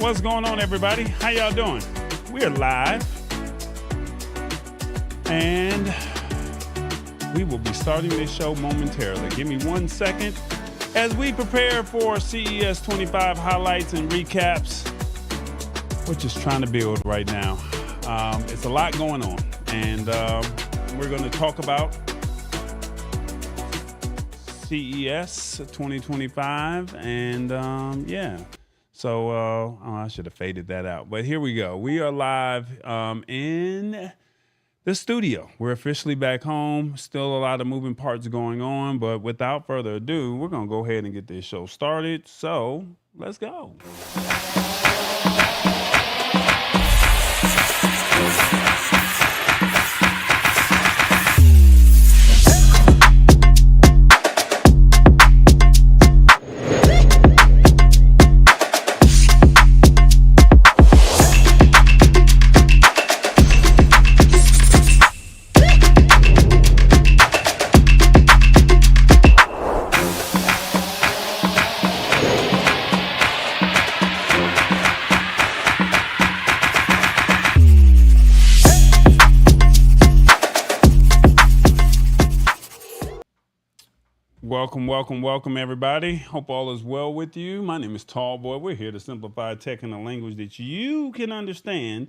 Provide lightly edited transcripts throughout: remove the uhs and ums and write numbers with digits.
What's going on, everybody? How y'all doing? We are live, and we will be starting this show momentarily. Give me 1 second as we prepare for CES 25 highlights and recaps. We're just trying to build right now. It's a lot going on, and we're going to talk about CES 2025, and yeah. So I should have faded that out. But here we go. We are live in the studio. We're officially back home. Still a lot of moving parts going on. But without further ado, we're going to go ahead and get this show started. So let's go. Welcome, everybody. Hope all is well with you. My name is Tall Boy. We're here to simplify tech in a language that you can understand.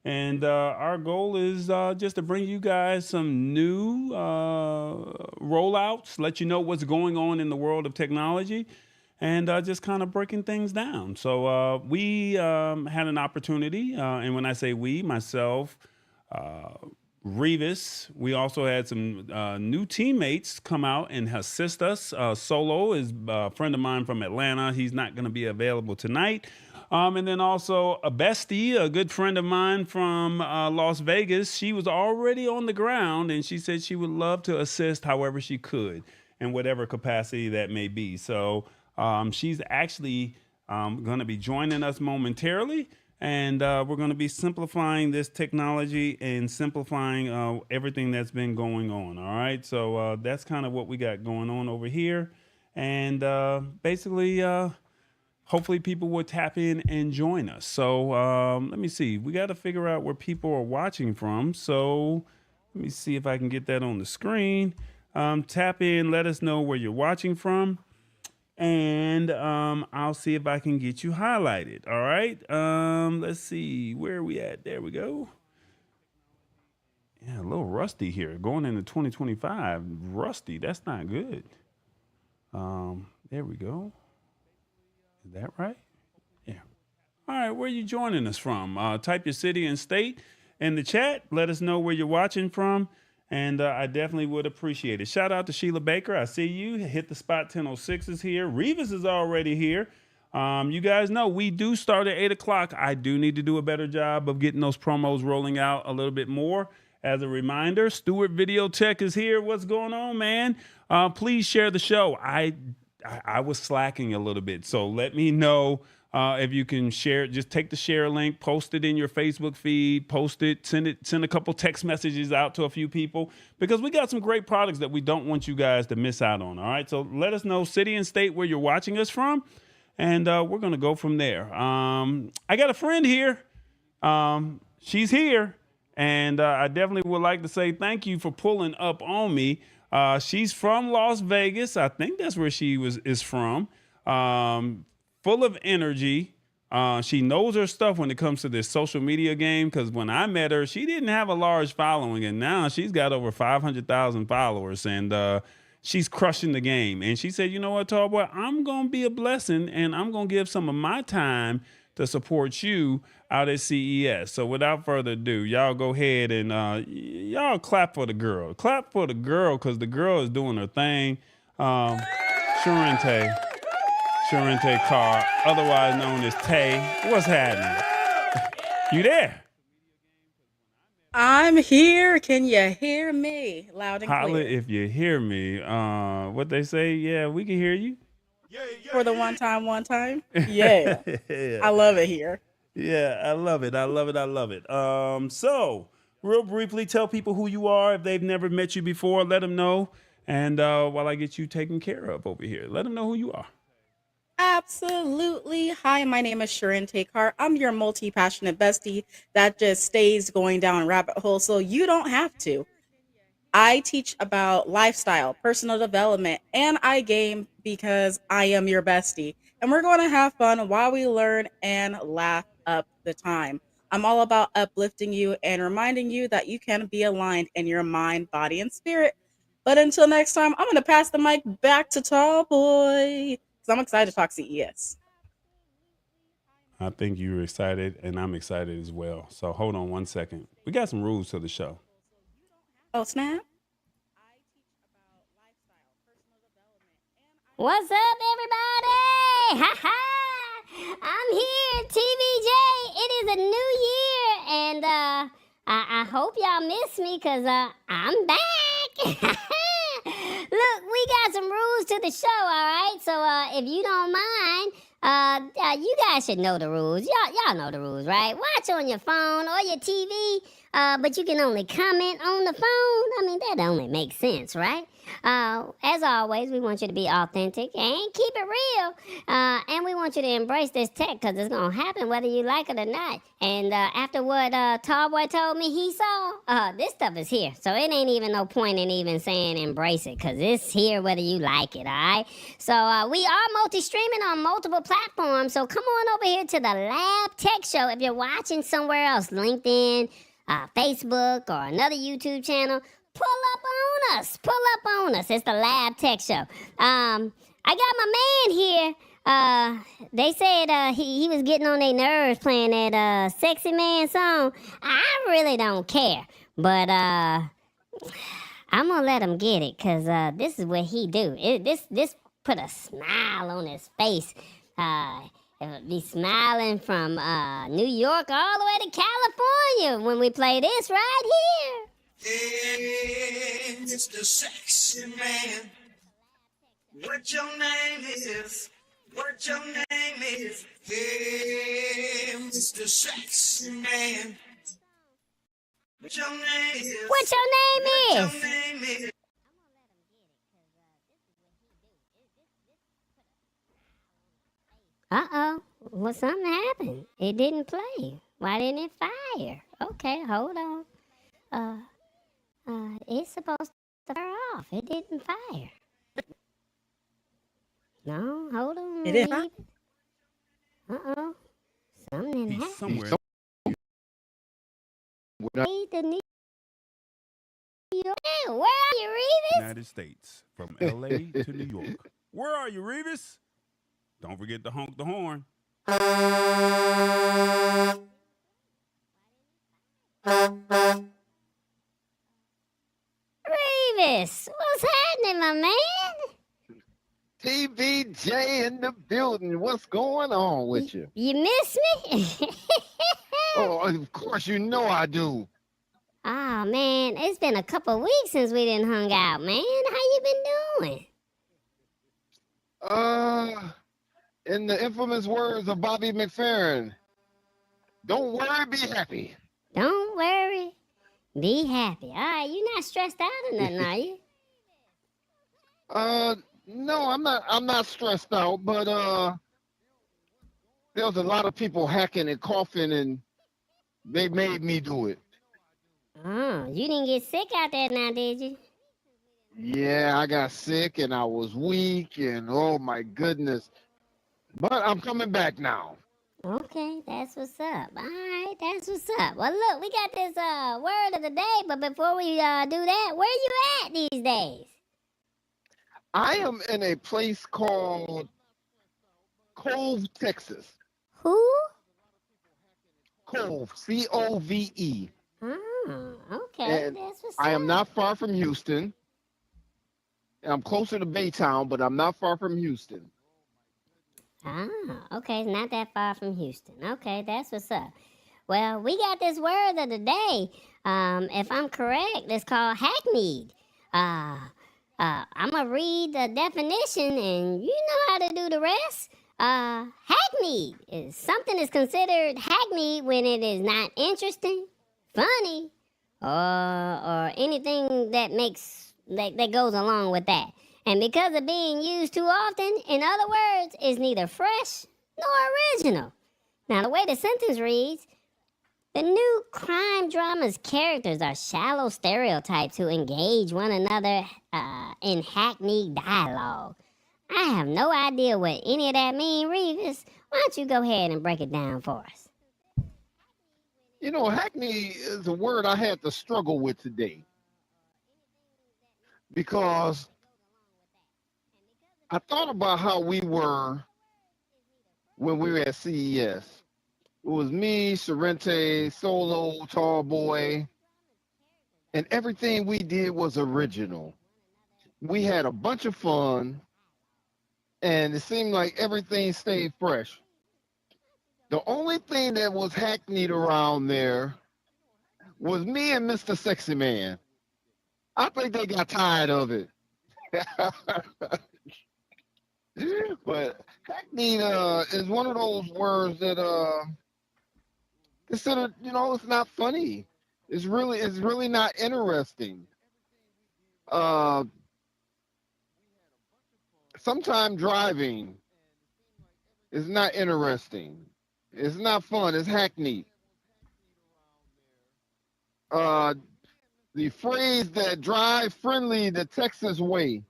And our goal is just to bring you guys some new rollouts, let you know what's going on in the world of technology, and just kind of breaking things down. So we had an opportunity, and when I say we, myself, Revis. We also had some new teammates come out and assist us. Solo is a friend of mine from Atlanta. He's not going to be available tonight. And then also a bestie, a good friend of mine from Las Vegas. She was already on the ground, and she said she would love to assist however she could in whatever capacity that may be. So she's actually going to be joining us momentarily. And we're going to be simplifying this technology and simplifying everything that's been going on. All right. So that's kind of what we got going on over here. And basically, hopefully people will tap in and join us. So let me see. We got to figure out where people are watching from. So let me see if I can get that on the screen. Tap in. Let us know where you're watching from. And I'll see if I can get you highlighted. All right. Let's see. Where are we at? There we go. Yeah, a little rusty here. Going into 2025. Rusty. That's not good. There we go. Is that right? Yeah. All right. Where are you joining us from? Type your city and state in the chat. Let us know where you're watching from. And I definitely would appreciate it. Shout out to Sheila Baker. I see you. Hit the spot 10:06 is here. Revis is already here. You guys know we do start at 8 o'clock. I do need to do a better job of getting those promos rolling out a little bit more. As a reminder, Stewart Video Tech is here. What's going on, man? Please share the show. I was slacking a little bit, so let me know. If you can share it, just take the share link, post it in your Facebook feed, post it, send a couple text messages out to a few people, because we got some great products that we don't want you guys to miss out on. All right. So let us know city and state where you're watching us from. And we're going to go from there. I got a friend here. She's here. And I definitely would like to say thank you for pulling up on me. She's from Las Vegas. I think that's where she is from. Full of energy. She knows her stuff when it comes to this social media game, because when I met her, she didn't have a large following, and now she's got over 500,000 followers, and she's crushing the game. And she said, you know what, Tall Boy, I'm going to be a blessing, and I'm going to give some of my time to support you out at CES. So without further ado, y'all go ahead and y'all clap for the girl. Clap for the girl, because the girl is doing her thing. Charente Carr, otherwise known as Tay. What's happening? You there? I'm here. Can you hear me? Loud and Holla clear. if you hear me. What they say? Yeah, we can hear you. For the one time. Yeah. I love it here. Yeah, I love it. So, real briefly, tell people who you are. If they've never met you before, let them know. And while I get you taken care of over here, let them know who you are. Absolutely. Hi, my name is Charente Carr. I'm your multi-passionate bestie that just stays going down rabbit holes so you don't have to. I teach about lifestyle, personal development, and I game because I am your bestie. And we're going to have fun while we learn and laugh up the time. I'm all about uplifting you and reminding you that you can be aligned in your mind, body, and spirit. But until next time, I'm going to pass the mic back to Tall Boy because I'm excited to talk CES. I think you're excited, and I'm excited as well. So hold on one second. We got some rules to the show. Oh, snap. What's up, everybody? Ha ha! I'm here, TVJ. It is a new year, and I hope y'all miss me, cause I'm back. Look, we got some rules to the show, all right? So if you don't mind, you guys should know the rules. Y'all know the rules, right? Watch on your phone or your TV, but you can only comment on the phone. I mean, that only makes sense, right? As always, we want you to be authentic and keep it real. And we want you to embrace this tech because it's going to happen whether you like it or not. And after what Tall Boy told me he saw, this stuff is here. So it ain't even no point in even saying embrace it because it's here whether you like it, all right? So we are multi-streaming on multiple platforms. So come on over here to the Lab Tech Show if you're watching somewhere else, LinkedIn, Facebook, or another YouTube channel. Pull up on us. Pull up on us. It's the Lab Tech Show. I got my man here. They said he was getting on their nerves playing that Sexy Man song. I really don't care. But I'm going to let him get it because this is what he do. This put a smile on his face. Be smiling from New York all the way to California when we play this right here. Hey, Mr. Sexy Man, what your name is? What your name is? Hey, Mr. Sexy Man, what your name is? What your name is? What your name is? Uh-oh. Well, something happened. It didn't play. Why didn't it fire? Okay, hold on. It's supposed to fire off. It didn't fire. No, hold on. It didn't fire? Uh-oh. Something He's happened. somewhere. Hey, the New York. Hey, where are you, Revis? United States, from LA to New York. Where are you, Revis? Don't forget to honk the horn. Revis, what's happening, my man? TVJ in the building. What's going on with you? You miss me? Oh, of course you know I do. Oh, man, it's been a couple weeks since we didn't hung out, man. How you been doing? In the infamous words of Bobby McFerrin, don't worry, be happy. Don't worry. Be happy. All right, you're not stressed out or nothing, are you? No, I'm not stressed out, but there's a lot of people hacking and coughing and they made me do it. Oh, you didn't get sick out there now, did you? Yeah, I got sick and I was weak and oh my goodness. But I'm coming back now. Okay, that's what's up. All right, that's what's up. Well, look, we got this word of the day, but before we do that, where you at these days? I am in a place called Cove, Texas. Who? Cove, C-O-V-E. Oh, okay, And that's what's I am up. not far from Houston. I'm closer to Baytown, but I'm not far from Houston. Ah, okay, not that far from Houston. Okay, that's what's up. Well, we got this word of the day. If I'm correct, it's called hackneyed. I'm gonna read the definition, and you know how to do the rest. Hackneyed is something is considered hackneyed when it is not interesting, funny, or anything that makes that goes along with that. And because of being used too often, in other words, is neither fresh nor original. Now, the way the sentence reads, the new crime drama's characters are shallow stereotypes who engage one another in hackneyed dialogue. I have no idea what any of that means, Revis. Why don't you go ahead and break it down for us? You know, hackney is a word I had to struggle with today because I thought about how we were when we were at CES. It was me, Charente, Solo, Tall Boy, and everything we did was original. We had a bunch of fun, and it seemed like everything stayed fresh. The only thing that was hackneyed around there was me and Mr. Sexy Man. I think they got tired of it. But hackneyed is one of those words that considered, you know, it's not funny. It's really not interesting. Sometimes driving is not interesting. It's not fun. It's hackneyed. The phrase that drive friendly the Texas way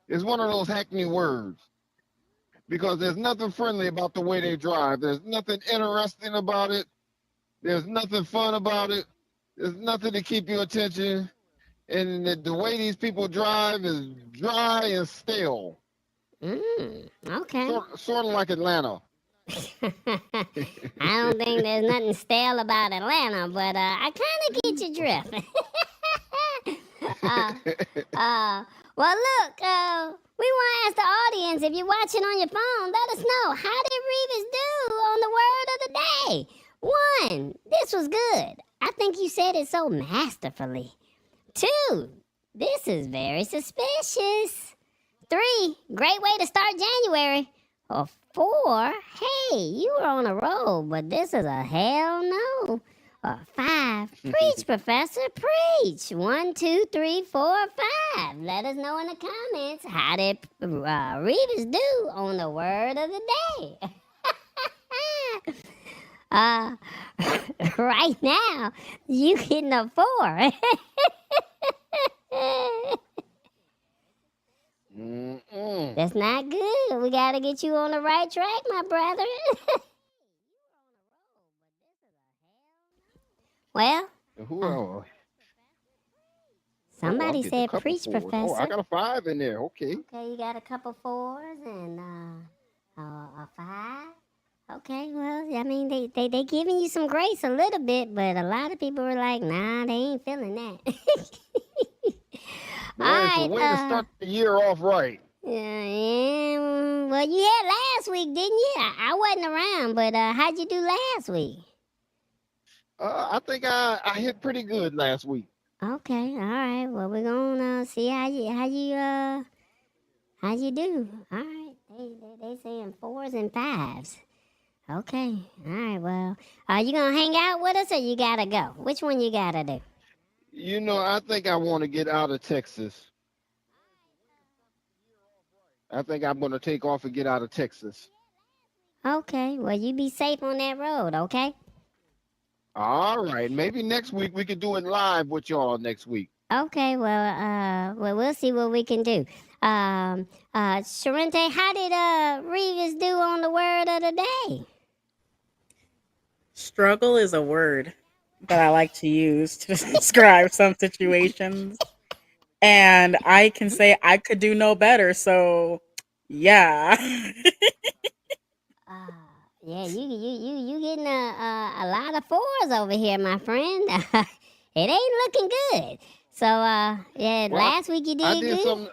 is one of those hackneyed words because there's nothing friendly about the way they drive. There's nothing interesting about it. There's nothing fun about it. There's nothing to keep your attention. And the way these people drive is dry and stale. Okay. Sort of like Atlanta. I don't think there's nothing stale about Atlanta, but I kind of get your drift. Well, look, we want to ask the audience, if you're watching on your phone, let us know, how did Revis do on the word of the day? 1, this was good. I think you said it so masterfully. 2, this is very suspicious. 3, great way to start January. Or 4, hey, you were on a roll, but this is a hell no. Or 5, preach, Professor, preach. 1, 2, 3, 4, 5. Let us know in the comments, how did Revis do on the word of the day? Right now, you getting a 4. That's not good. We got to get you on the right track, my brother. Well, somebody said preach, Professor. Oh, I got a 5 in there. Okay. Okay, you got a couple 4s and a 5. Okay, well, I mean, they giving you some grace a little bit, but a lot of people were like, nah, they ain't feeling that. Boy, it's a way to start the year off right. Yeah, well, you had last week, didn't you? I wasn't around, but how'd you do last week? I think I hit pretty good last week. Okay, all right. Well, we're gonna see how you do. All right, they saying 4s and 5s. Okay, all right. Well, are you gonna hang out with us or you gotta go? Which one you gotta do? You know, I think I want to get out of Texas. I think I'm going to take off and get out of Texas. Okay, well, you be safe on that road, okay? All right. Maybe next week we could do it live with y'all next week. Okay, well, we'll see what we can do. Charente, how did Revis do on the word of the day? Struggle is a word that I like to use to describe some situations. And I can say I could do no better. So, yeah. Yeah, you getting a lot of 4s over here, my friend. It ain't looking good. So, yeah, well, last week you did good.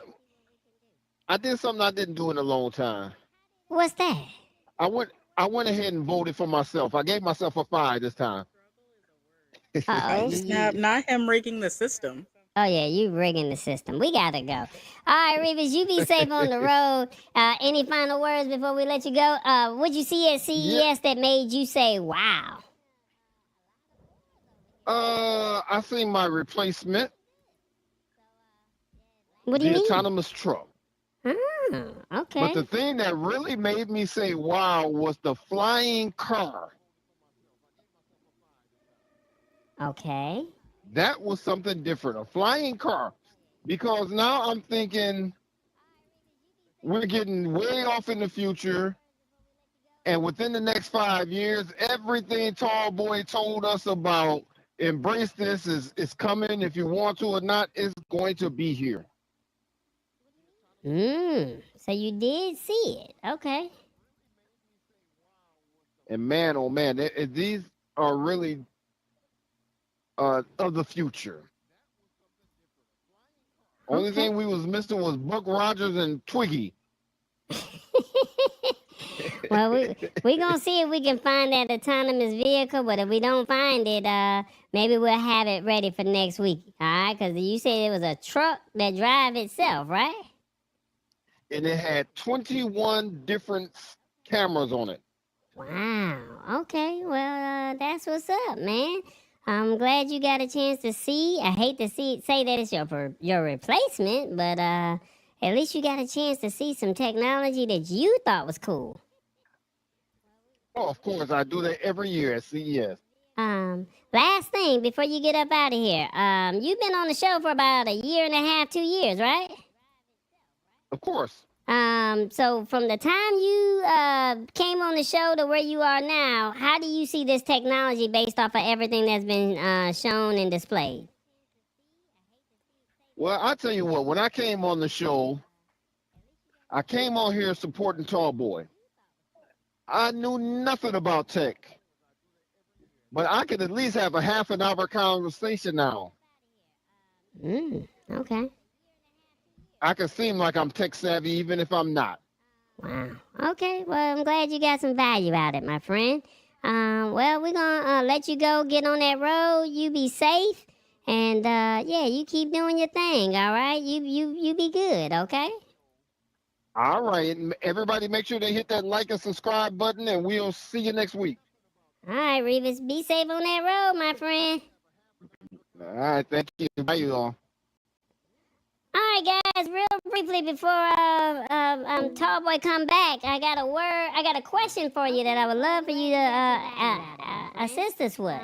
I did something I didn't do in a long time. What's that? I went ahead and voted for myself. I gave myself a 5 this time. Oh, snap. Not him rigging the system. Oh, yeah, you rigging the system. We got to go. All right, Revis, you be safe on the road. Any final words before we let you go? What'd you see at CES that made you say, wow? I seen my replacement. What do the you mean? autonomous truck. Oh, okay. But the thing that really made me say wow was the flying car. Okay. That was something different, a flying car. Because now I'm thinking we're getting way off in the future. And within the next 5 years, everything Tall Boy told us about embrace this is coming. If you want to or not, it's going to be here. So you did see it. Okay. And man, oh man, these are really of the future. Only Okay. thing we was missing was Buck Rogers and Twiggy. Well, we gonna see if we can find that autonomous vehicle, but if we don't find it, maybe we'll have it ready for next week. All right? Because you said it was a truck that drive itself, right? And it had 21 different cameras on it. Wow. Okay. Well, that's what's up, man. I'm glad you got a chance to see. I hate to say that it's your replacement, but at least you got a chance to see some technology that you thought was cool. Oh, of course, I do that every year at CES. Last thing before you get up out of here. You've been on the show for about 1.5 years, 2 years, right? Of course. So from the time you came on the show to where you are now, how do you see this technology based off of everything that's been shown and displayed? Well, I'll tell you what, when I came on the show, I came on here supporting Tall Boy. I knew nothing about tech, but I could at least have a half an hour conversation now. Okay. I can seem like I'm tech savvy even if I'm not. Wow. Okay. Well, I'm glad you got some value out of it, my friend. Well, we're gonna let you go. Get on that road. You be safe, and yeah, you keep doing your thing. All right. You be good. Okay. All right, everybody, make sure they hit that like and subscribe button, and we'll see you next week. All right, Revis. Be safe on that road, my friend. All right, thank you. Bye, you all. All right, guys. Real briefly before Tall Boy come back, I got a question for you that I would love for you to assist us with,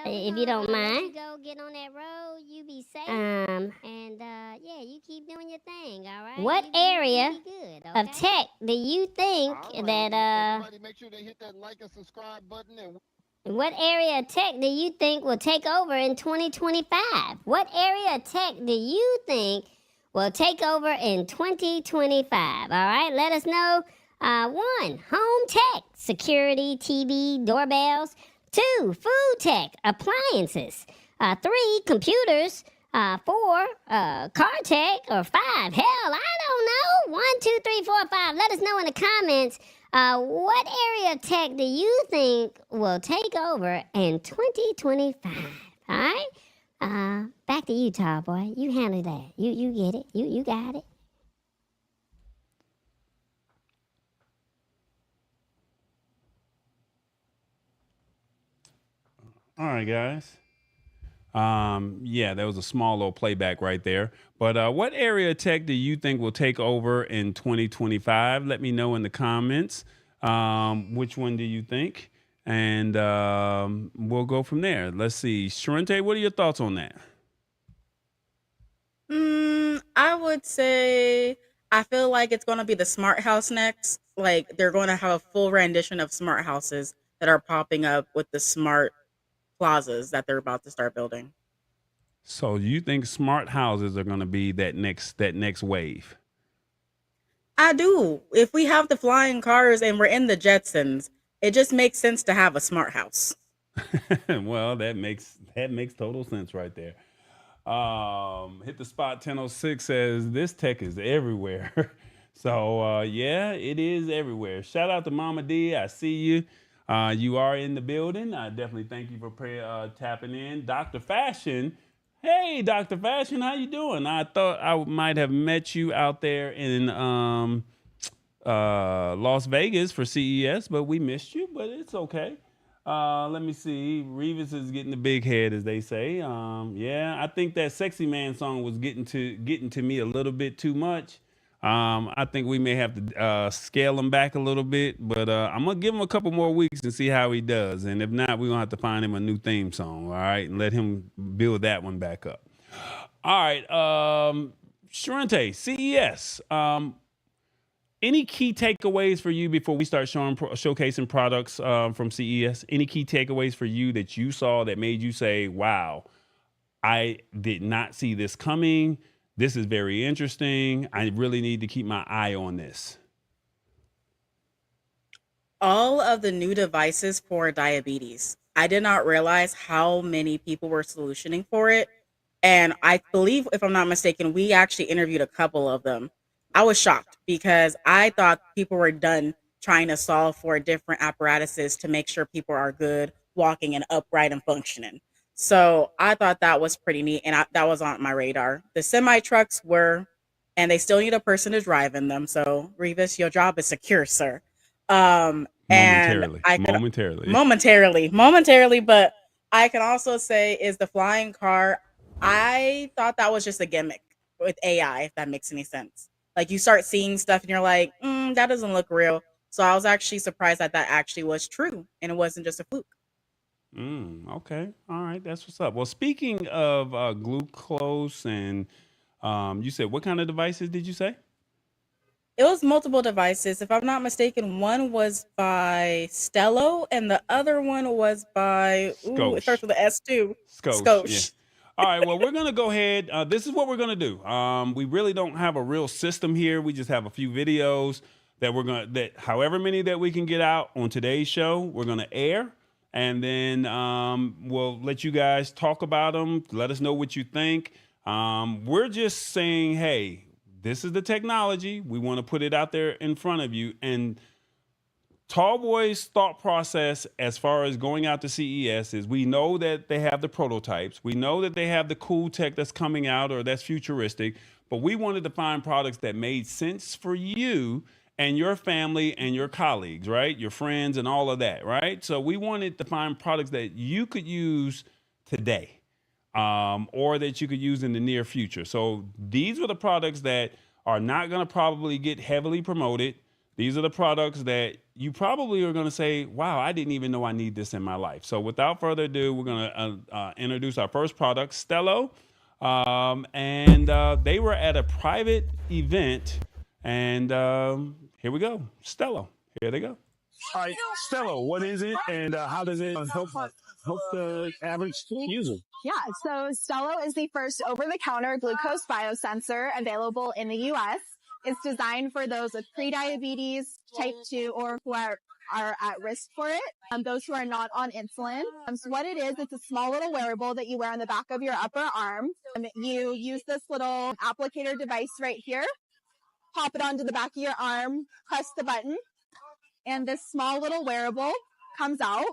if you don't mind. Go get on that road. You be safe. And yeah, you keep doing your thing. All right. What area of tech do you think that Everybody, make sure they hit that like and subscribe button, and what area of tech do you think will take over in 2025? What area of tech do you think will take over in 2025? All right, let us know. 1, home tech, security, TV, doorbells. 2, food tech, appliances. 3, computers. 4, car tech. Or 5, hell, I don't know. 1, 2, 3, 4, 5. Let us know in the comments. What area of tech do you think will take over in 2025? All right? Back to you, Tall Boy. You handle that. You get it. You got it. All right, guys. Yeah, that was a small little playback right there. But what area of tech do you think will take over in 2025? Let me know in the comments. Which one do you think? And we'll go from there. Let's see. Charente, what are your thoughts on that? I would say I feel like it's going to be the smart house next. Like they're going to have a full rendition of smart houses that are popping up with the smart plazas that they're about to start building. So you think smart houses are going to be that next wave? I do. If we have the flying cars and we're in the Jetsons, it just makes sense to have a smart house. Well, that makes total sense right there. Hit the spot 1006 says this tech is everywhere. So yeah, it is everywhere. Shout out to Mama D. I see you. You are in the building. I definitely thank you for tapping in. Dr. Fashion. Hey, Dr. Fashion, how you doing? I thought I might have met you out there in Las Vegas for CES, but we missed you, but it's okay. Let me see. Revis is getting the big head, as they say. Yeah, I think that Sexy Man song was getting to me a little bit too much. I think we may have to scale him back a little bit, but I'm gonna give him a couple more weeks and see how he does. And if not, we're gonna have to find him a new theme song, all right, and let him build that one back up. All right, Charente, CES. Any key takeaways for you before we start showcasing products from CES? Any key takeaways for you that you saw that made you say, wow, I did not see this coming. This is very interesting. I really need to keep my eye on this. All of the new devices for diabetes. I did not realize how many people were solutioning for it. And I believe, if I'm not mistaken, we actually interviewed a couple of them. I was shocked because I thought people were done trying to solve for different apparatuses to make sure people are good, walking and upright and functioning. So I thought that was pretty neat, and that was on my radar. The semi trucks were, and they still need a person to drive in them. So Revis, your job is secure, sir. And Momentarily, I could momentarily. momentarily, but I can also say is the flying car. I thought that was just a gimmick with AI, if that makes any sense. Like you start seeing stuff and you're like, that doesn't look real. So I was actually surprised that that actually was true and it wasn't just a fluke. Okay. All right. That's what's up. Well, speaking of glucose and you said what kind of devices did you say? It was multiple devices. If I'm not mistaken, one was by Stello and the other one was by, it starts Scosh. with an S too. Scosh. Yeah. Skosh. All right. Well, we're gonna go ahead. This is what we're gonna do. We really don't have a real system here. We just have a few videos that however many that we can get out on today's show, we're gonna air, and then we'll let you guys talk about them. Let us know what you think. We're just saying, hey, this is the technology. We want to put it out there in front of you. And Tall Boy's thought process as far as going out to CES is we know that they have the prototypes. We know that they have the cool tech that's coming out or that's futuristic, but we wanted to find products that made sense for you and your family and your colleagues, right? Your friends and all of that, right? So we wanted to find products that you could use today. Or that you could use in the near future. So these are the products that are not going to probably get heavily promoted. These are the products that you probably are going to say, wow, I didn't even know I need this in my life. So without further ado, we're going to introduce our first product, Stello. And they were at a private event. And here we go. Stello. Here they go. All right, Stello, what is it and how does it help the average user? Yeah, so Stello is the first over-the-counter glucose biosensor available in the U.S. It's designed for those with prediabetes, type 2, or who are at risk for it, those who are not on insulin. So what it is, it's a small little wearable that you wear on the back of your upper arm. You use this little applicator device right here, pop it onto the back of your arm, press the button, and this small little wearable comes out.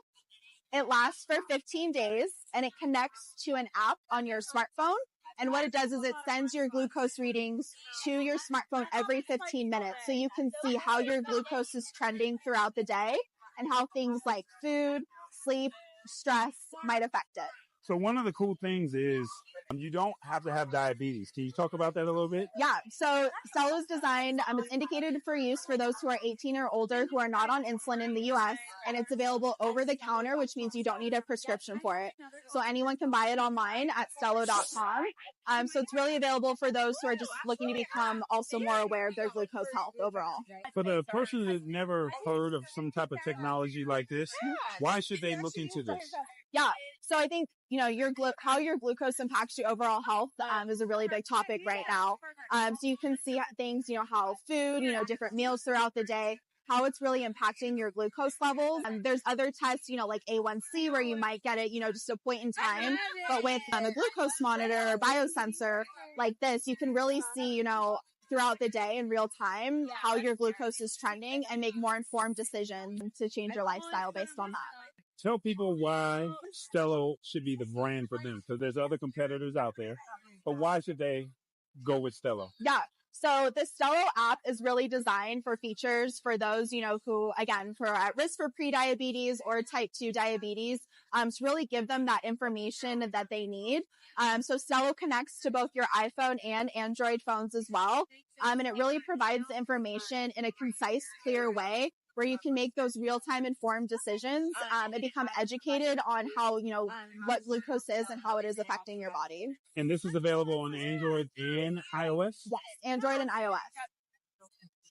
It lasts for 15 days and it connects to an app on your smartphone. And what it does is it sends your glucose readings to your smartphone every 15 minutes. So you can see how your glucose is trending throughout the day and how things like food, sleep, stress might affect it. So one of the cool things is you don't have to have diabetes. Can you talk about that a little bit? Yeah, so Stello's designed, it's indicated for use for those who are 18 or older who are not on insulin in the U.S., and it's available over the counter, which means you don't need a prescription for it. So anyone can buy it online at stello.com. So it's really available for those who are just looking to become also more aware of their glucose health overall. For the person that never heard of some type of technology like this, why should they look into this? Yeah. So I think, how your glucose impacts your overall health is a really big topic right now. So you can see things, how food, different meals throughout the day, how it's really impacting your glucose levels. There's other tests, like A1C, where you might get it, just a point in time. But with a glucose monitor or biosensor like this, you can really see, throughout the day in real time how your glucose is trending and make more informed decisions to change your lifestyle based on that. Tell people why Stello should be the brand for them, because there's other competitors out there. But why should they go with Stello? Yeah. So the Stello app is really designed for features for those, who, again, for at risk for prediabetes or type 2 diabetes, to really give them that information that they need. So Stello connects to both your iPhone and Android phones as well. And it really provides the information in a concise, clear way where you can make those real-time informed decisions and become educated on how, what glucose is and how it is affecting your body. And this is available on Android and iOS? Yes, Android and iOS.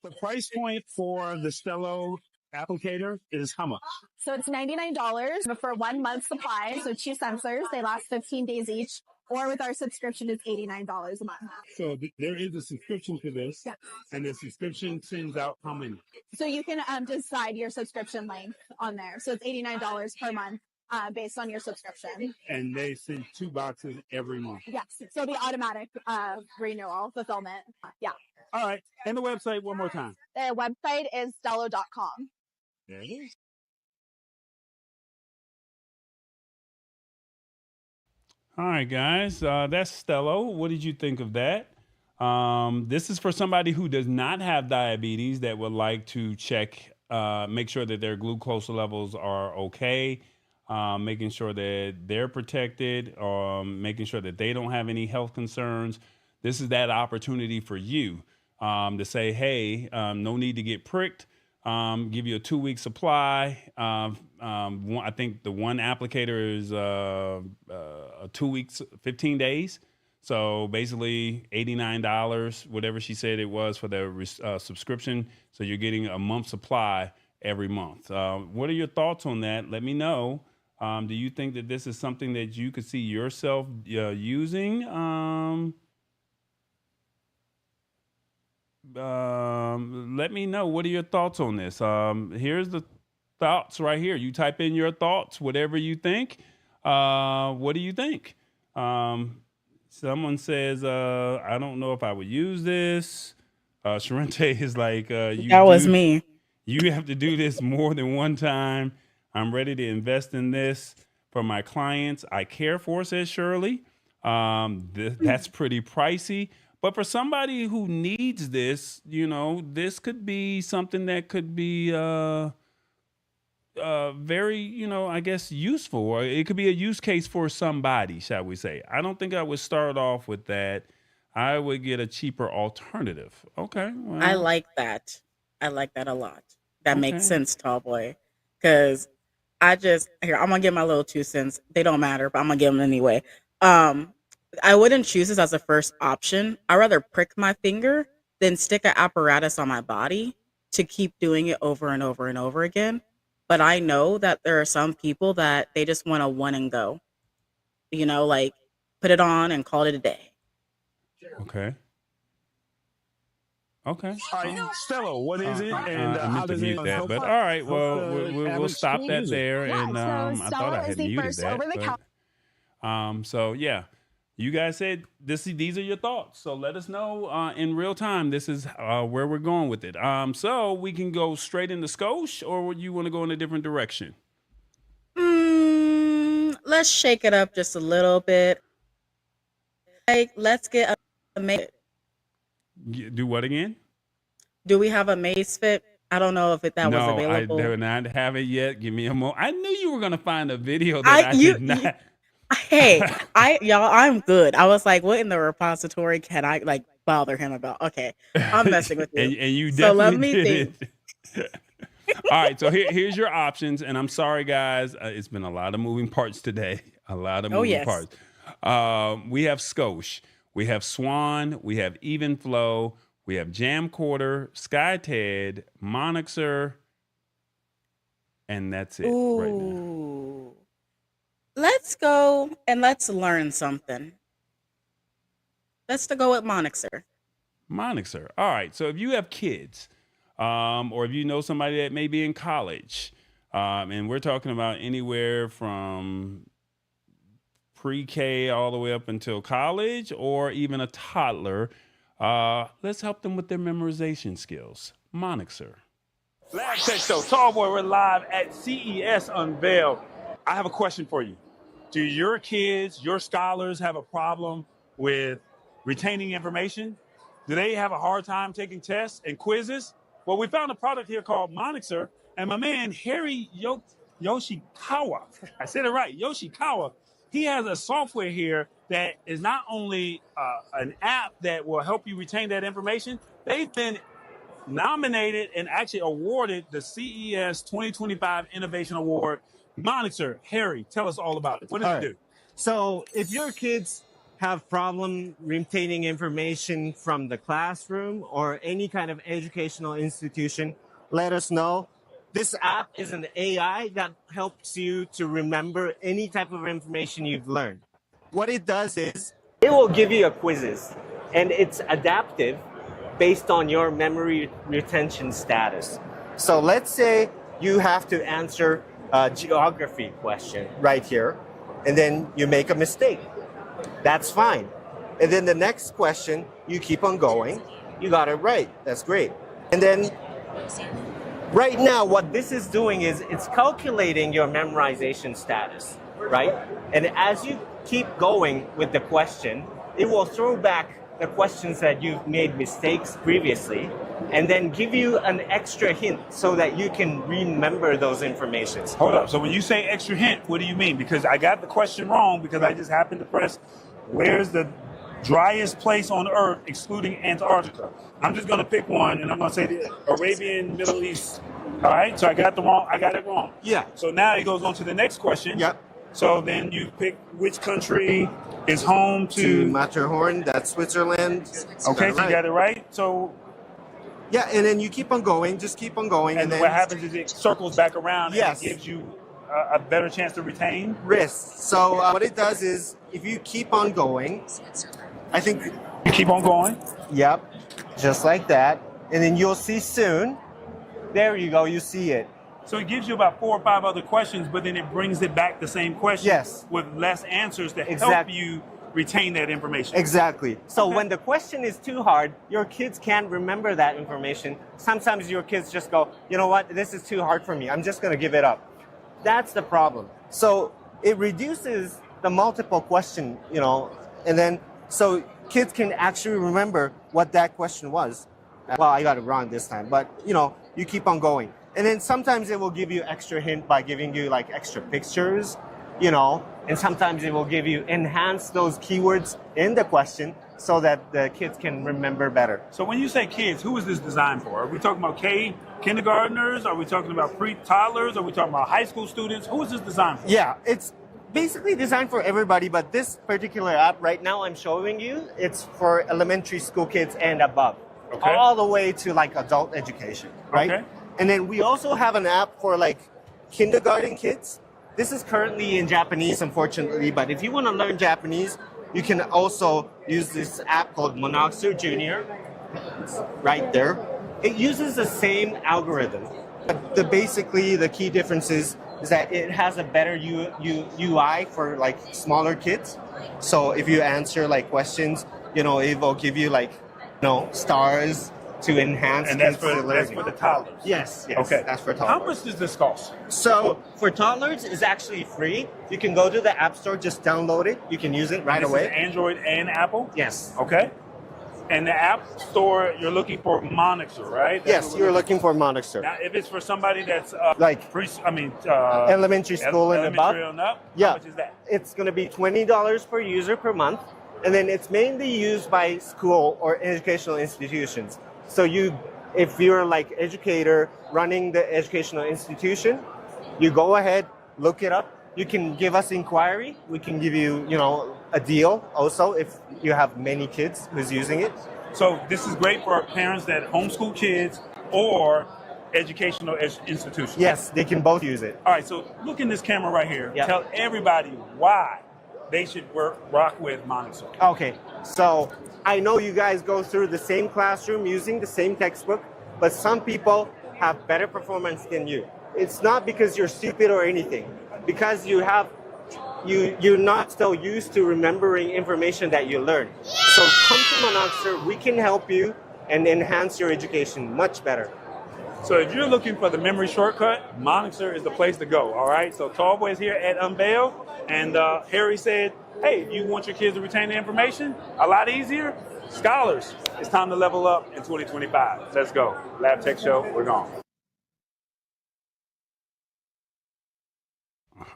The price point for the Stello applicator is how much? So it's $99 for 1 month supply. So 2 sensors, they last 15 days each. Or with our subscription, it's $89 a month. So there is a subscription to this, Yes. And the subscription sends out how many? So you can decide your subscription length on there. So it's $89 per month based on your subscription. And they send 2 boxes every month. Yes. So the automatic renewal fulfillment. Yeah. All right. And the website one more time. The website is stello.com. There it is. All right, guys, that's Stello. What did you think of that? This is for somebody who does not have diabetes that would like to check, make sure that their glucose levels are okay, making sure that they're protected, making sure that they don't have any health concerns. This is that opportunity for you to say, hey, no need to get pricked. Give you a 2-week supply. I think the one applicator is a 2 weeks, 15 days. So basically $89, whatever she said it was for the subscription. So you're getting a month's supply every month. What are your thoughts on that? Let me know. Do you think that this is something that you could see yourself using? Let me know. What are your thoughts on this? Here's the thoughts right here. You type in your thoughts, whatever you think. What do you think? Someone says, I don't know if I would use this. Charente is like, That was me. You have to do this more than one time. I'm ready to invest in this for my clients I care for, says Shirley. That's pretty pricey. But for somebody who needs this, this could be something that could be very, I guess, useful. Or it could be a use case for somebody, shall we say. I don't think I would start off with that. I would get a cheaper alternative. Okay. Well, I like that. I like that a lot. That okay. makes sense, Tall Boy. Because I'm going to give my little 2 cents. They don't matter, but I'm going to give them anyway. I wouldn't choose this as a first option. I'd rather prick my finger than stick an apparatus on my body to keep doing it over and over and over again. But I know that there are some people that they just want a one and go, like put it on and call it a day. Okay. Okay. All right, Stello, what is it? And I how meant to does it mute that, help but us? all right. Help Well, the we'll average stop that user? there. Yeah, And so I thought I Stello is had the muted first that. over-the-counter. So yeah, you guys said these are your thoughts. So let us know in real time. This is where we're going with it. So we can go straight into Scosh, or would you want to go in a different direction? Let's shake it up just a little bit. Let's get a Maze. Do what again? Do we have a Maze Fit? I don't know if that was available. I do not have it yet. Give me a moment. I knew you were gonna find a video that I did not. I'm good. I was like, what in the repository can I bother him about? Okay, I'm messing with you. and you definitely So let me did think. it. All right, so here's your options, and I'm sorry, guys. It's been a lot of moving parts today. A lot of moving parts. We have Scosh, we have Swan, we have Even Flow, we have Jamcorder, SkyTed, Monixer, and that's it right now. Let's go and let's learn something. Let's go with Monixer. Monixer. All right. So if you have kids, or if you know somebody that may be in college, and we're talking about anywhere from pre-K all the way up until college, or even a toddler, let's help them with their memorization skills. Monixer. Last Tech Show, Tall Boy, we're live at CES Unveiled. I have a question for you. Do your kids, your scholars have a problem with retaining information? Do they have a hard time taking tests and quizzes? Well, we found a product here called Monixer, and my man Harry Yoshikawa, I said it right, Yoshikawa, he has a software here that is not only an app that will help you retain that information, they've been nominated and actually awarded the CES 2025 Innovation Award. Monixer, Harry, tell us all about it. What does it do? So if your kids have problem retaining information from the classroom or any kind of educational institution, let us know. This app is an AI that helps you to remember any type of information you've learned. What it does is it will give you a quizzes, and it's adaptive based on your memory retention status. So let's say you have to answer a geography question right here, and then you make a mistake. That's fine. And then the next question, you keep on going. You got it right. That's great. And then right now, what this is doing is it's calculating your memorization status, right? And as you keep going with the question, it will throw back the questions that you've made mistakes previously, and then give you an extra hint so that you can remember those informations. Hold up. So when you say extra hint, what do you mean? Because I got the question wrong because I just happened to press, where's the driest place on Earth excluding Antarctica? I'm just going to pick one, and I'm going to say the Arabian Middle East. All right? So I got it wrong. Yeah. So now it goes on to the next question. Yep. So then you pick which country is home to Matterhorn, that's Switzerland. Okay, so you got it right. So yeah, and then you keep on going, just keep on going. and then what happens is it circles back around Yes. and it gives you a better chance to retain. wrist. So what it does is if you keep on going, I think, You keep on going. yep, just like that. And then you'll see soon. There you go, you see it. So it gives you about 4 or 5 other questions, but then it brings it back the same question Yes. with less answers to help Exact- you retain that information. Exactly. So Okay. when the question is too hard, your kids can't remember that information. Sometimes your kids just go, you know what, this is too hard for me. I'm just going to give it up. That's the problem. So it reduces the multiple question, and then so kids can actually remember what that question was. Well, I got it wrong this time, but you keep on going. And then sometimes it will give you extra hint by giving you like extra pictures, and sometimes it will give you enhance those keywords in the question so that the kids can remember better. So when you say kids, who is this designed for? Are we talking about kindergartners? Are we talking about pre-toddlers? Are we talking about high school students? Who is this designed for? Yeah, it's basically designed for everybody, but this particular app right now I'm showing you, it's for elementary school kids and above, Okay. all the way to like adult education, right? Okay. And then we also have an app for like kindergarten kids. This is currently in Japanese, unfortunately, but if you want to learn Japanese, you can also use this app called Monoxer Junior. It's right there. It uses the same algorithm. But basically, the key difference is that it has a better UI for like smaller kids. So if you answer like questions, it will give you like, stars to enhance And that's kids' for learning. the toddlers. Yes, Okay. that's for toddlers. How much does this cost? So for toddlers, it's actually free. You can go to the App Store, just download it. You can use it right This away. is Android and Apple? Yes. Okay. And the App Store, you're looking for Monixer, right? That's Yes, what we're you're looking for Monixer. Now, if it's for somebody that's Like elementary school and above. elementary and up, Yeah. how much is that? It's going to be $20 per user per month. And then it's mainly used by school or educational institutions. So if you're like educator running the educational institution, you go ahead, look it up. You can give us inquiry. We can give you, a deal also if you have many kids who's using it. So this is great for parents that homeschool kids or educational institutions. Yes, they can both use it. All right, so look in this camera right here. Yeah. Tell everybody why they should rock with Monixer. Okay, so I know you guys go through the same classroom using the same textbook, but some people have better performance than you. It's not because you're stupid or anything, because you're not so used to remembering information that you learn. So come to Monoxer, we can help you and enhance your education much better. So if you're looking for the memory shortcut, Monixer is the place to go, all right? So Tall Boy is here at Unveil, and Harry said, hey, if you want your kids to retain the information a lot easier, Scholars, it's time to level up in 2025. Let's go. Lab Tech Show, we're gone.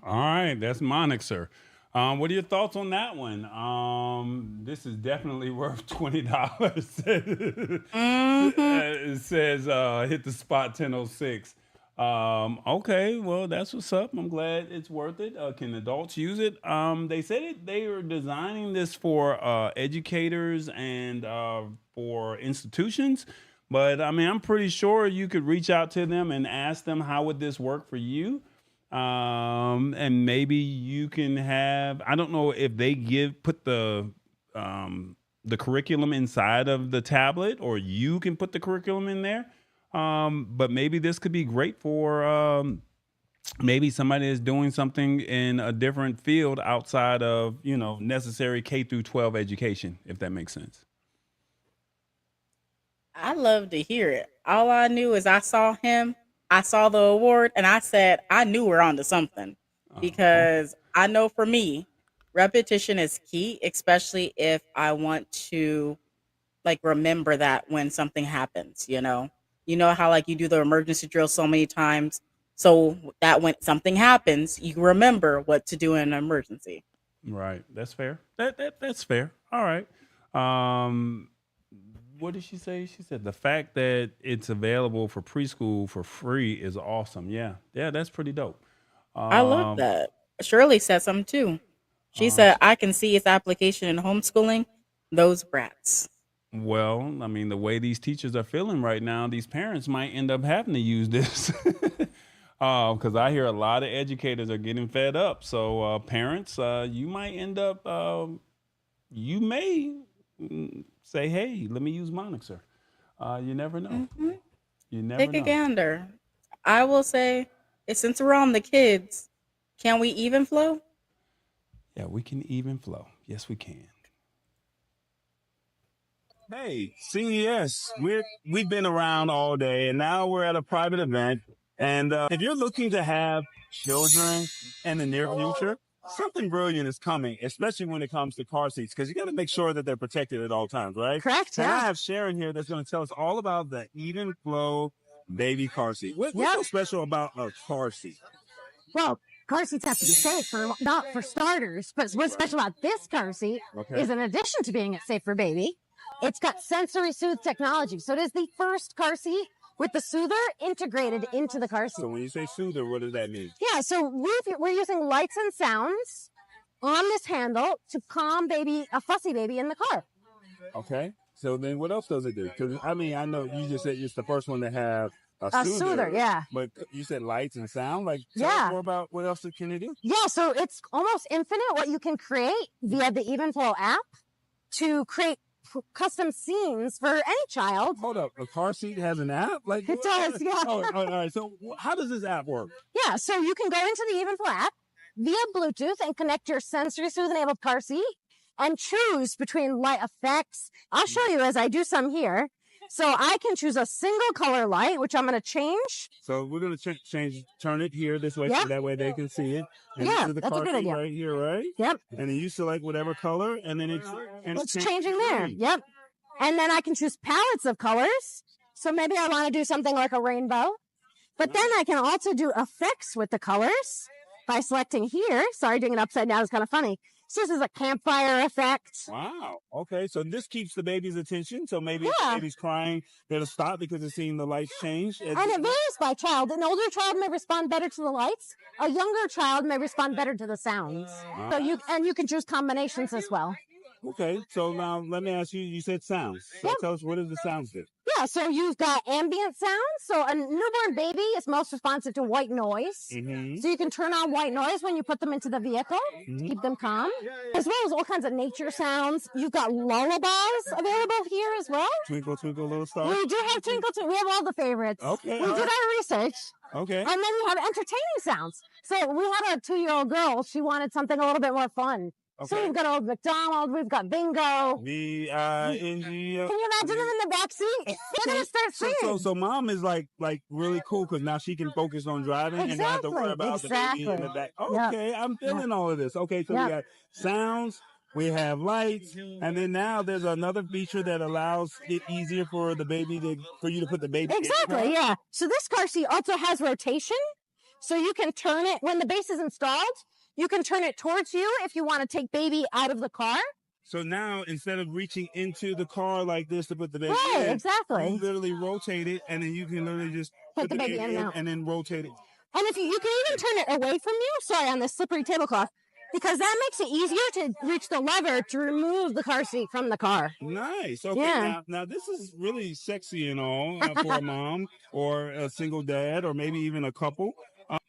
All right, that's Monixer. What are your thoughts on that one? This is definitely worth $20. It says hit the spot 10:06. Okay, well that's what's up. I'm glad it's worth it. Can adults use it? They said they were designing this for educators and for institutions. But I mean, I'm pretty sure you could reach out to them and ask them how would this work for you. And maybe you can have, I don't know if they put the curriculum inside of the tablet or you can put the curriculum in there. But maybe this could be great for, maybe somebody is doing something in a different field outside of, necessary K through 12 education, if that makes sense. I love to hear it. All I knew is I saw him, I saw the award, and I said, I knew we're onto something. Because I know for me, repetition is key, especially if I want to remember that when something happens, you know how you do the emergency drill so many times, so that when something happens, you remember what to do in an emergency. Right. That's fair. That's fair. All right. What did she say? She said the fact that it's available for preschool for free is awesome. Yeah, that's pretty dope. I love that. Shirley said something too. She said, I can see its application in homeschooling. Those brats. Well, I mean, the way these teachers are feeling right now, these parents might end up having to use this. Because I hear a lot of educators are getting fed up. So parents, you might end up, you may say, hey, let me use Monixer. You never know. You never Take know. a gander. I will say, since we're on the kids, can we even flow? Yeah, we can even flow. Yes, we can. Hey, CES, we've been around all day, and now we're at a private event. And if you're looking to have children in the near future, something brilliant is coming, especially when it comes to car seats, because you got to make sure that they're protected at all times, right? Correct, And yeah. I have Sharon here that's going to tell us all about the Even Flow baby car seat. What's so special about a car seat? Well, car seats have to be safe not for starters, but what's special about this car seat is in addition to being safe for baby, it's got sensory soothe technology. So it is the first car seat with the soother integrated into the car seat. So when you say soother, what does that mean? Yeah, so we're using lights and sounds on this handle to calm a fussy baby in the car. Okay. So then what else does it do? Because, I mean, I know you just said it's the first one to have a soother, yeah. But you said lights and sound. Tell us more about what else can it do? Yeah, so it's almost infinite what you can create via the Even Flow app to create custom scenes for any child. Hold up, a car seat has an app? It does, yeah. All right. So how does this app work? Yeah, so you can go into the Even Flow app via Bluetooth and connect your sensory soothe-enabled car seat and choose between light effects. I'll show you as I do some here. So I can choose a single color light, which I'm going to change. So we're going to turn it here this way, so that way they can see it. And Yeah, the that's a good idea. right here, right? Yep. And then you select whatever color, and then It's changing there. Yep. And then I can choose palettes of colors. So maybe I want to do something like a rainbow. But then I can also do effects with the colors by selecting here. Sorry, doing it upside down is kind of funny. So this is a campfire effect. Wow. Okay. So this keeps the baby's attention. So maybe if the baby's crying, they'll stop because they're seeing the lights change. And it varies by child. An older child may respond better to the lights. A younger child may respond better to the sounds. So you can choose combinations as well. Okay. So now let me ask you, you said sounds. So tell us, what does the sounds do? Yeah, so you've got ambient sounds. So a newborn baby is most responsive to white noise. So you can turn on white noise when you put them into the vehicle to keep them calm, as well as all kinds of nature sounds. You've got lullabies available here as well. Twinkle, twinkle, little star. We do have twinkle, we have all the favorites. Okay. We did our research. Okay. And then we have entertaining sounds. So we had a 2-year-old girl. She wanted something a little bit more fun. Okay. So we've got Old McDonald, we've got Bingo. Bingo. Can you imagine them in the back seat? They're gonna start singing. So mom is like really cool because now she can focus on driving and not have to worry about the baby in the back. Okay, I'm feeling all of this. Okay, so we got sounds, We have lights, and then now there's another feature that allows it easier for the baby for you to put the baby in the car. Exactly, yeah. So this car seat also has rotation. So you can turn it, when the base is installed, you can turn it towards you if you want to take baby out of the car. So now, instead of reaching into the car like this to put the baby Right, in, exactly. you literally rotate it, and then you can literally just Put the baby in and out. and then rotate it. And if you can even turn it away from you, sorry, on this slippery tablecloth, because that makes it easier to reach the lever to remove the car seat from the car. Nice. Okay. Yeah. Now this is really sexy and all for a mom or a single dad or maybe even a couple.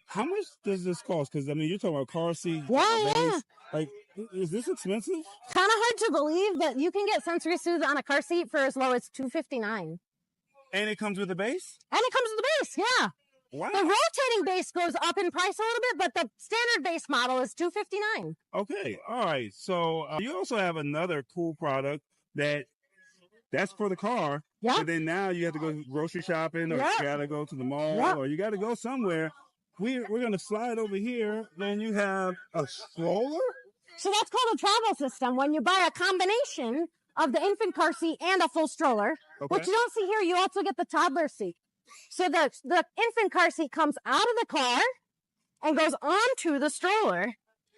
How much does this cost? Because I mean, you're talking about car seat. Yeah. Like, is this expensive? Kind of hard to believe that you can get sensory soothe on a car seat for as low as $259. And it comes with a base? And it comes with the base, yeah. Wow. The rotating base goes up in price a little bit, but the standard base model is $259. Okay. All right. So you also have another cool product that's for the car. Yeah. And then now you have to go grocery shopping, or Yeah. you got to go to the mall, Yeah. or you got to go somewhere. We're going to slide over here. Then you have a stroller. So that's called a travel system. When you buy a combination of the infant car seat and a full stroller, what you don't see here, you also get the toddler seat. So the infant car seat comes out of the car and goes onto the stroller,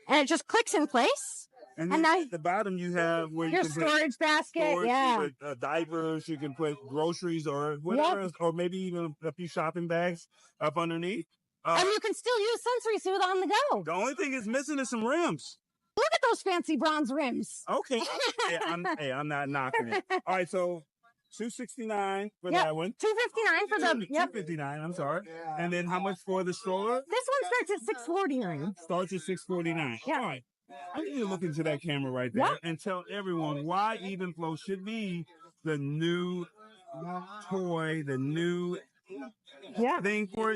and it just clicks in place. And then now at the bottom you have where you your can storage basket, storage, yeah. you put diapers, you can put groceries or whatever, else, or maybe even a few shopping bags up underneath. And you can still use sensory soothe on the go. The only thing is missing is some rims. Look at those fancy bronze rims. Okay. I'm not knocking it. All right, so $269 for that one. $259 for the $259. I'm sorry. And then how much for the stroller? This one starts at $649. Starts at $649. Yeah. All right. I need to look into that camera right there and tell everyone why Even Flow should be the new toy, the new thing for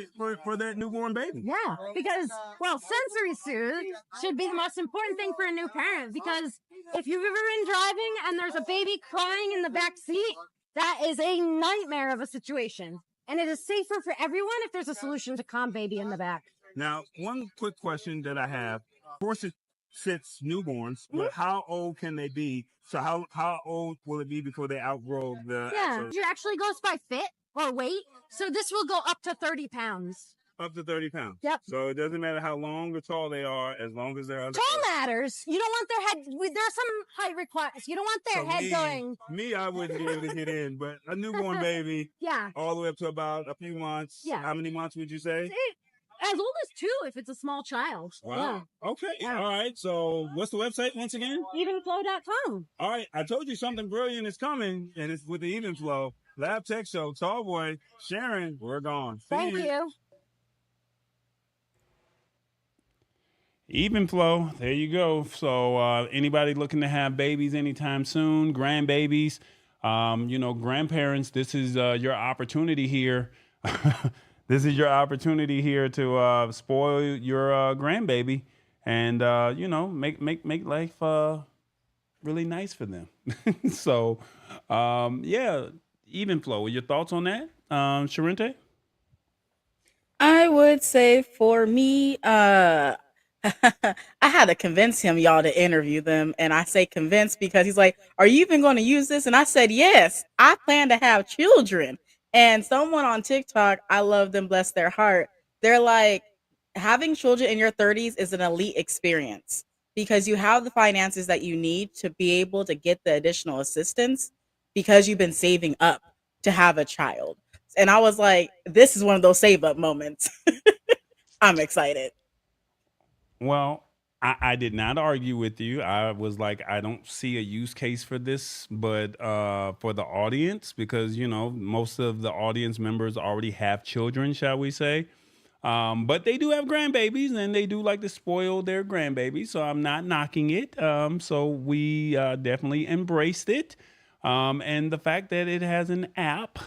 that newborn baby. Yeah, because, well, sensory soothe should be the most important thing for a new parent, because if you've ever been driving and there's a baby crying in the back seat, that is a nightmare of a situation. And it is safer for everyone if there's a solution to calm baby in the back. Now, one quick question that I have. Of course, it fits newborns, but how old can they be? So how old will it be before they outgrow the... Yeah, it actually goes by fit or weight. So this will go up to 30 pounds. Up to 30 pounds. Yep. So it doesn't matter how long or tall they are, as long as they're under... Tall matters. You don't want their head... There are some height requirements. You don't want their head going... Me, I wouldn't be able to get in, but a newborn baby... Yeah. All the way up to about a few months. Yeah. How many months would you say? As old as 2 if it's a small child. Wow. Yeah. Okay. Yeah. All right. So what's the website once again? Evenflow.com. All right. I told you something brilliant is coming, and it's with the Even Flow. Lab Tech Show, Tall Boy, Sharon, we're gone. Thank you. Even Flow, there you go. So anybody looking to have babies anytime soon, grandbabies, grandparents, this is your opportunity here. This is your opportunity here to spoil your grandbaby and, make life really nice for them. So, Even Flow. Your thoughts on that, Charente? I would say for me, I had to convince him, y'all, to interview them. And I say convince because he's like, are you even going to use this? And I said, yes, I plan to have children. And someone on TikTok, I love them, bless their heart. They're like, having children in your 30s is an elite experience because you have the finances that you need to be able to get the additional assistance because you've been saving up to have a child. And I was like, this is one of those save up moments. I'm excited. Well, I did not argue with you. I was like, I don't see a use case for this, but for the audience, because, most of the audience members already have children, shall we say. But they do have grandbabies and they do like to spoil their grandbabies. So I'm not knocking it. So we definitely embraced it. And the fact that it has an app.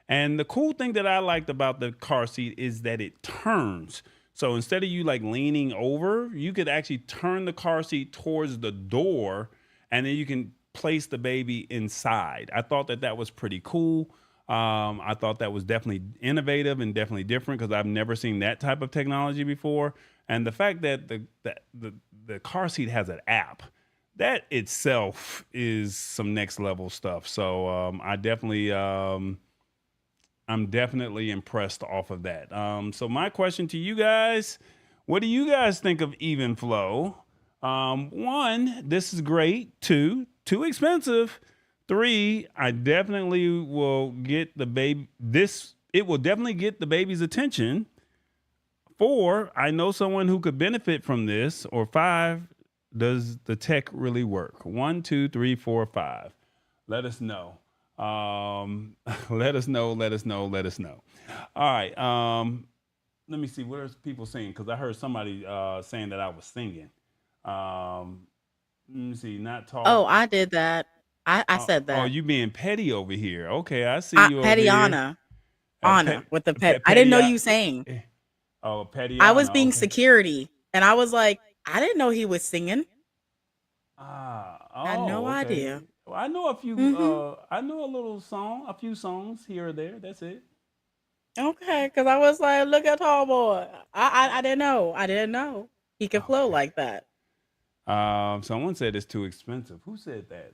And the cool thing that I liked about the car seat is that it turns. So instead of you like leaning over, you could actually turn the car seat towards the door and then you can place the baby inside. I thought that was pretty cool. I thought that was definitely innovative and definitely different because I've never seen that type of technology before. And the fact that the car seat has an app, that itself is some next level stuff. So I'm definitely impressed off of that. So my question to you guys, what do you guys think of even flow? One, this is great. Two, too expensive. Three, I definitely will get the baby. It will definitely get the baby's attention. Four, I know someone who could benefit from this. Or five, does the tech really work? 1, 2, 3, 4, 5. Let us know. Let us know. All right. Let me see. What are people saying? Because I heard somebody saying that I was singing. Let me see. Not tall. Oh, I did that. I said Oh, that. you being petty over here. Okay, I see you over Petty here. Anna with the pet. I didn't Petty. know you sang. Oh, petty. I was being Okay. security, and I was like, I didn't know he was singing. Ah. I had no Oh, okay. idea. Well, I know a few. Hmm. I know a few songs here or there. That's it. Okay, because I was like, look at Tall Boy. I didn't know. I didn't know he could flow Okay. like that. Someone said it's too expensive. Who said that?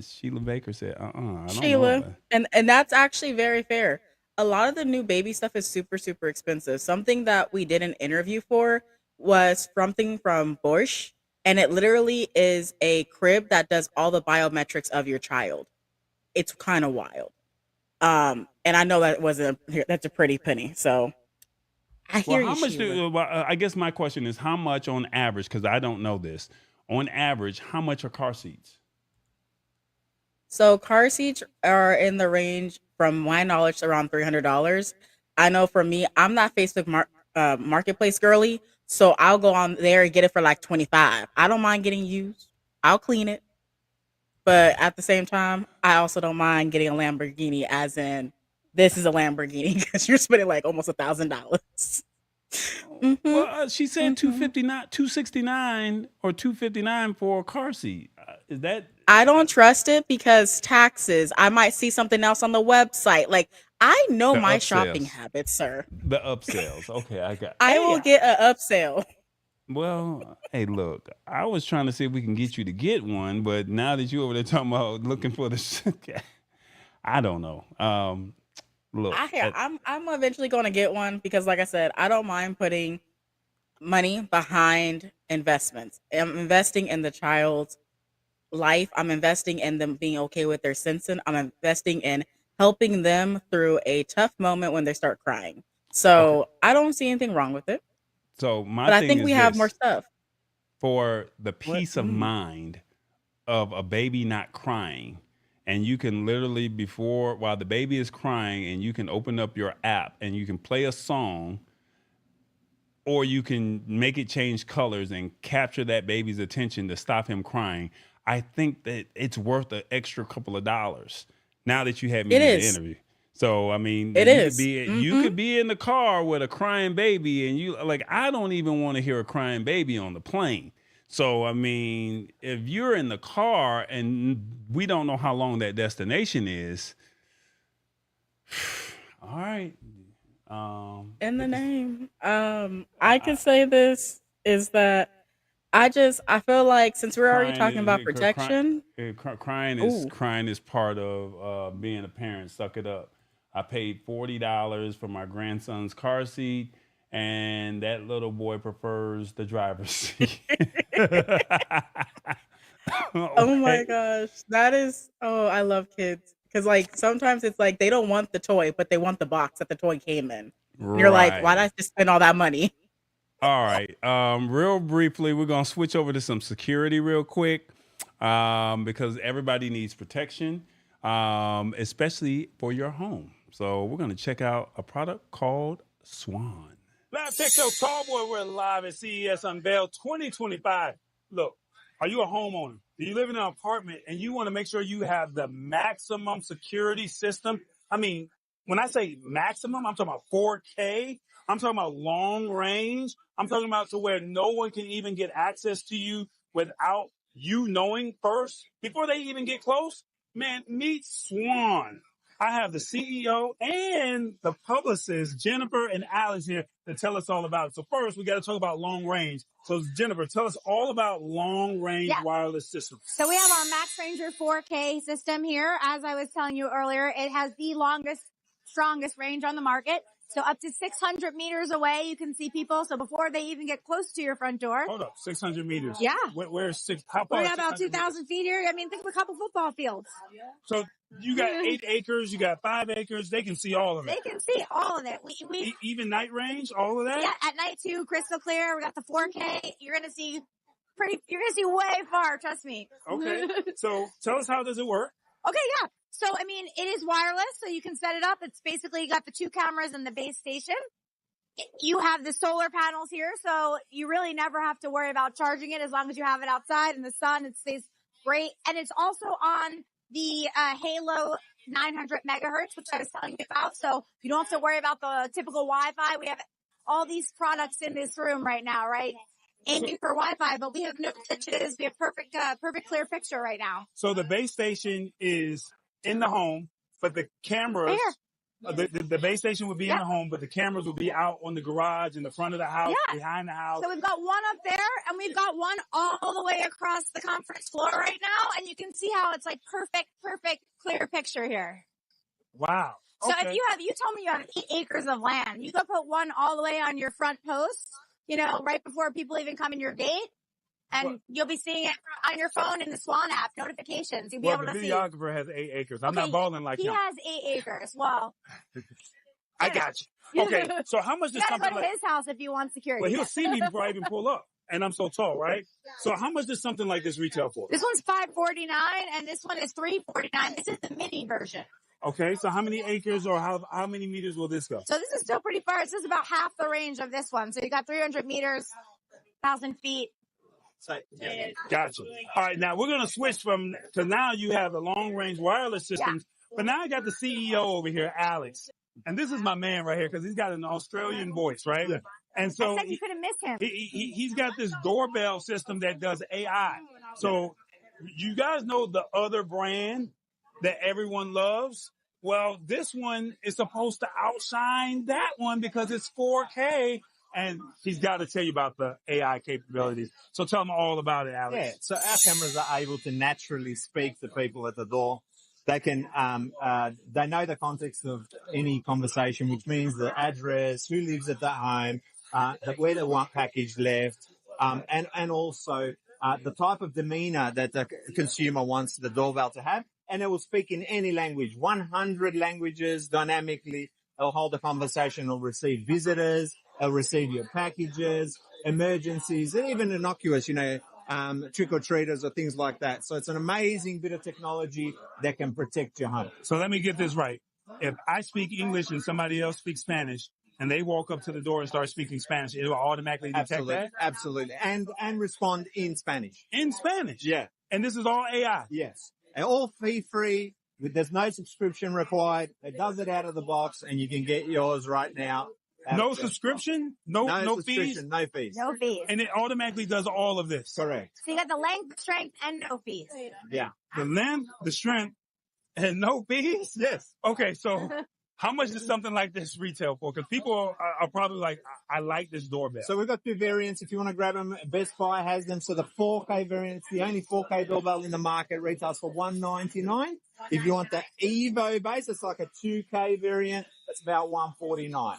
Sheila Baker said, I don't know Sheila, about. and that's actually very fair. A lot of the new baby stuff is super super expensive. Something that we did an interview for was something from Bosch, and it literally is a crib that does all the biometrics of your child. It's kind of wild. And I know that's a pretty penny. So I Well, hear how you, much Sheila. do? Well, I guess my question is, how much on average? Because I don't know this. On average, how much are car seats? So car seats are in the range, from my knowledge, around $300. I know for me, I'm not Facebook marketplace girly, so I'll go on there and get it for like 25. I don't mind getting used. I'll clean it, but at the same time, I also don't mind getting a Lamborghini, as in this is a Lamborghini because you're spending like almost $1,000. Mm-hmm. Well, she said Mm-hmm. 259, 269, or 259 for a car seat. Is that I don't trust it because taxes. I might see something else on the website. Like, I know the my shopping upsells? habits, sir. The upsells. Okay, I got. I Hey, will get an upsell. well, hey, look, I was trying to see if we can get you to get one, but now that you over there talking about looking for the, I don't know. Look, I'm eventually going to get one because, like I said, I don't mind putting money behind investments. I'm investing in the child's life. I'm investing in them being okay with their sensing. I'm investing in helping them through a tough moment when they start crying. okay. So I don't see anything wrong with it. So my But I thing think we is have more this: stuff. for the What? peace of mind of a baby not crying, and you can literally while the baby is crying, and you can open up your app and you can play a song, or you can make it change colors and capture that baby's attention to stop him crying. I think that it's worth an extra couple of dollars now that you had me It do the is. interview. So I mean, It is. you Mm-hmm. could be in the car with a crying baby, and you like, I don't even want to hear a crying baby on the plane. So I mean, if you're in the car and we don't know how long that destination is, all right. In the Get this. name. I I, could say this is that I feel like since we're already crying talking about is protection. Ooh. crying is part of being a parent. Suck it up. I paid $40 for my grandson's car seat, and that little boy prefers the driver's seat. Oh my Okay, gosh. I love kids. Cause like sometimes it's like they don't want the toy, but they want the box that the toy came in. And you're like, why did right. I just spend all that money? All right. Real briefly, we're gonna switch over to some security real quick, because everybody needs protection, especially for your home. So we're gonna check out a product called Swan. Live Tech Show, Tall Boy, we're live at CES Unveiled 2025. Look, are you a homeowner? Do you live in an apartment and you want to make sure you have the maximum security system? I mean, when I say maximum, I'm talking about 4K. I'm talking about long range. I'm talking about to where no one can even get access to you without you knowing first before they even get close. Man, meet Swan. I have the CEO and the publicist, Jennifer and Alex, here to tell us all about it. So first, we got to talk about long range. So Jennifer, tell us all about long range wireless systems. So we have our Max Ranger 4K system here. As I was telling you earlier, it has the longest, strongest range on the market. So up to 600 meters away, you can see people. So before they even get close to your front door. Hold up, 600 meters. Yeah. Where's six? How far? We're about 2,000 feet here. I mean, think of a couple football fields. So you got 8 acres, you got 5 acres. They can see all of it. They can see all of it. Even night range, all of that? Yeah, at night too, crystal clear. We got the 4K. You're going to see way far. Trust me. Okay. So tell us, how does it work? Okay. Yeah. So, I mean, it is wireless, so you can set it up. It's basically, you got the 2 cameras and the base station. You have the solar panels here, so you really never have to worry about charging it as long as you have it outside in the sun. It stays great. And it's also on the Halo 900 megahertz, which I was telling you about. So you don't have to worry about the typical Wi-Fi. We have all these products in this room right now, right? Aiming for Wi-Fi, but we have no glitches. We have perfect clear picture right now. So the base station is in the home, but the cameras, the base station would be in the home, but the cameras would be out on the garage, in the front of the house, behind the house. So we've got one up there, and we've got one all the way across the conference floor right now, and you can see how it's like perfect clear picture here. Wow. So if you told me you have 8 acres of land, you could put one all the way on your front post, you know, right before people even come in your gate. And you'll be seeing it on your phone in the Swan app, notifications. You'll be able to see. The videographer has 8 acres. I'm not balling like him. He has 8 acres. Well, I got you. Okay, so how much does something go to his house if you want security. Well, he'll see me before I even pull up, and I'm so tall, right? So how much does something like this retail for? This one's $549, and this one is $349. This is the mini version. Okay, so how many acres or how many meters will this go? So this is still pretty far. This is about half the range of this one. So you got 300 meters, 1,000 feet. Gotcha. All right, now we're going to switch to now you have the long-range wireless systems, but now I got the CEO over here, Alex. And this is my man right here because he's got an Australian voice, right? Yeah. And so I said you couldn't miss him. He's got this doorbell system that does AI. So you guys know the other brand that everyone loves? Well, this one is supposed to outshine that one because it's 4K. And he's got to tell you about the AI capabilities. So tell them all about it, Alex. Yeah, so our cameras are able to naturally speak to people at the door. They can, they know the context of any conversation, which means the address, who lives at the home, where the one package left, and also the type of demeanor that the consumer wants the doorbell to have. And it will speak in any language, 100 languages dynamically. It'll hold a conversation. It'll receive visitors. It'll receive your packages, emergencies, and even innocuous, trick-or-treaters or things like that. So it's an amazing bit of technology that can protect your home. So let me get this right. If I speak English and somebody else speaks Spanish, and they walk up to the door and start speaking Spanish, it will automatically detect that? Absolutely. And respond in Spanish. In Spanish? Yeah. And this is all AI? Yes. And all fee-free. There's no subscription required. It does it out of the box, and you can get yours right now. No subscription? No fees? No fees. No fees. And it automatically does all of this? Correct. So you got the length, strength, and no fees. Yeah. The length, the strength, and no fees? Yes. Okay, so how much does something like this retail for? Because people are probably like, I like this doorbell. So we've got 2 variants. If you want to grab them, Best Buy has them. So the 4K variant, it's the only 4K doorbell in the market, retails for $199. If you want the Evo base, it's like a 2K variant. It's about $149.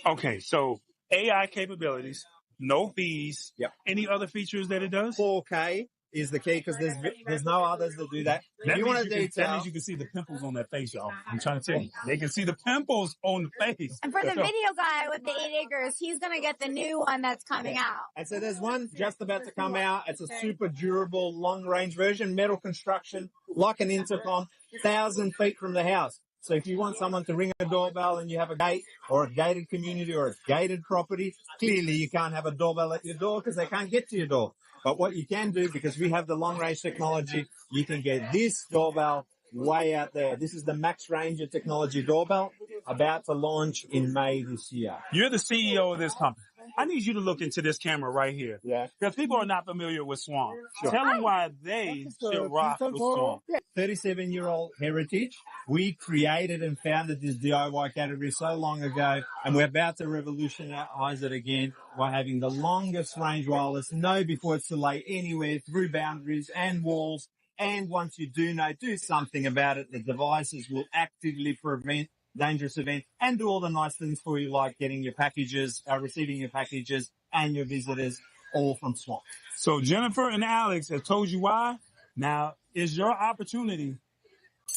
Okay, so AI capabilities, no fees. Yep. Any other features that it does? 4K is the key because there's no others that do that. That means detail, you can see the pimples on their face, y'all. I'm trying to tell you. They can see the pimples on the face. And for the video guy with the 8 acres, he's going to get the new one that's coming out. And so there's one just about to come out. It's a super durable, long-range version, metal construction, like an intercom, 1,000 feet from the house. So if you want someone to ring a doorbell and you have a gate or a gated community or a gated property, clearly you can't have a doorbell at your door because they can't get to your door. But what you can do, because we have the long-range technology, you can get this doorbell way out there. This is the Max Ranger technology doorbell, about to launch in May this year. You're the CEO of this company. I need you to look into this camera right here. Yeah. Because people are not familiar with Swan. Sure. Tell them why they should rock with Swan. 37-year-old heritage. We created and founded this DIY category so long ago, and we're about to revolutionize it again by having the longest range wireless. Know before it's too late anywhere, through boundaries and walls. And once you do know, do something about it. The devices will actively prevent dangerous events and do all the nice things for you, like getting your packages, receiving your packages and your visitors, all from Swan. So Jennifer and Alex have told you why. Now is your opportunity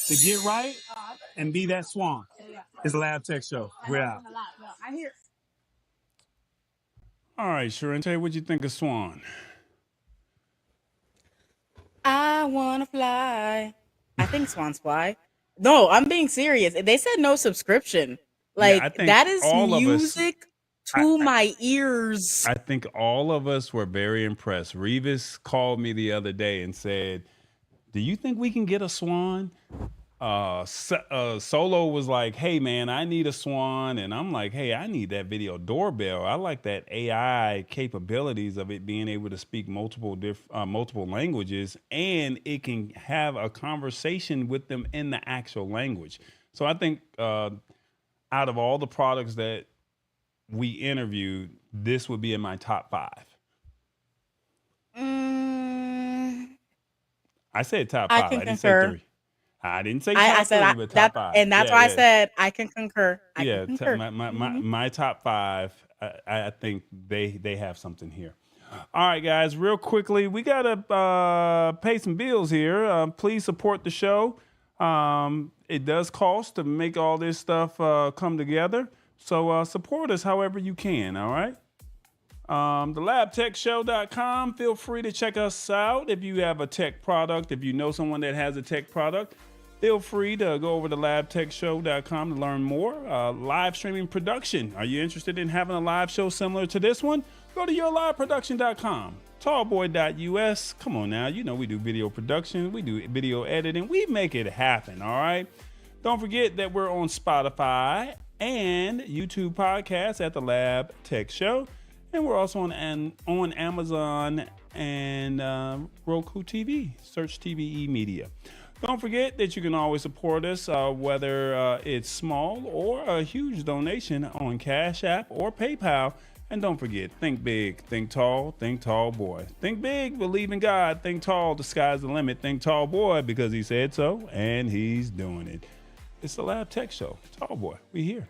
to get right and be that Swan. It's the Lab Tech Show. We're out. I'm here. All right, Charente, what'd you think of Swan? I wanna fly. I think swans fly. No, I'm being serious. They said no subscription. Yeah, I Like think that is all of us. music to my ears. I think all of us were very impressed. Revis called me the other day and said, "Do you think we can get a Swan?" Solo was like, "Hey man, I need a Swan," and I'm like, "Hey, I need that video doorbell. I like that AI capabilities of it being able to speak multiple languages, and it can have a conversation with them in the actual language." So I think out of all the products that we interviewed, this would be in my top 5. I said top 5. I can I didn't say concur. 3. I didn't say I top said 3, I, but top that, 5. and that's Yeah, why I yeah. said I can concur. I Yeah, can concur. my top 5. I think they have something here. All right, guys, real quickly, we gotta pay some bills here. Please support the show. It does cost to make all this stuff come together. So support us however you can. All right. TheLabTechShow.com. Feel free to check us out if you have a tech product. If you know someone that has a tech product, feel free to go over to LabTechShow.com to learn more. Live streaming production. Are you interested in having a live show similar to this one? Go to YourLiveProduction.com. Tallboy.us. Come on now. You know we do video production. We do video editing. We make it happen. All right. Don't forget that we're on Spotify and YouTube podcasts at The Lab Tech Show. And we're also on Amazon and Roku TV. Search TVE Media. Don't forget that you can always support us, whether it's small or a huge donation on Cash App or PayPal. And don't forget, think big, think tall boy. Think big, believe in God, think tall, the sky's the limit. Think tall boy because he said so, and he's doing it. It's the Lab Tech Show. Tall Boy, we here.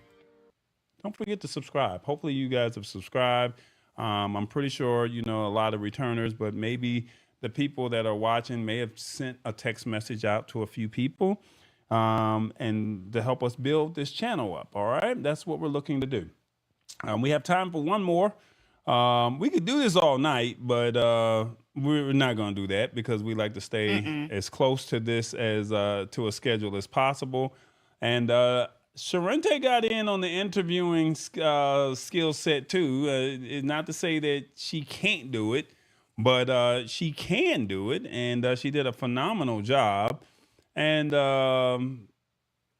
Don't forget to subscribe. Hopefully you guys have subscribed. I'm pretty sure you know a lot of returners, but maybe the people that are watching may have sent a text message out to a few people and to help us build this channel up. All right, that's what we're looking to do. We have time for one more. We could do this all night, but we're not going to do that because we like to stay as close to this as to a schedule as possible. And Charente got in on the interviewing skill set too. Not to say that she can't do it, but she can do it, and she did a phenomenal job. And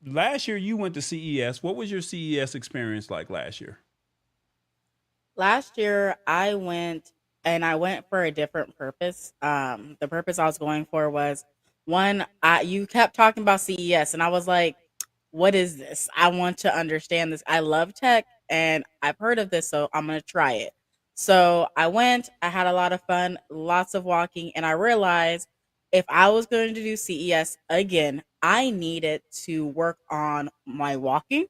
last year you went to CES. What was your CES experience like last year? Last year I went for a different purpose. The purpose I was going for was one, you kept talking about CES and I was like, what is this? I want to understand this. I love tech and I've heard of this, so I'm going to try it. So I went, I had a lot of fun, lots of walking, and I realized if I was going to do CES again, I needed to work on my walking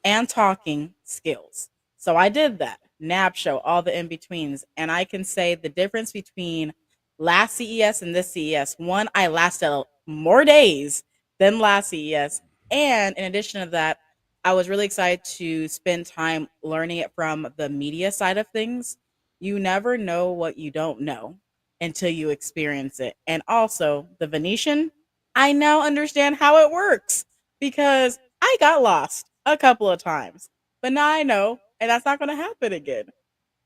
and talking skills. So I did that. NAB show, all the in-betweens. And I can say the difference between last CES and this CES, one, I lasted more days than last CES. And in addition to that, I was really excited to spend time learning it from the media side of things. You never know what you don't know until you experience it. And also the Venetian, I now understand how it works because I got lost a couple of times, but now I know, and that's not going to happen again.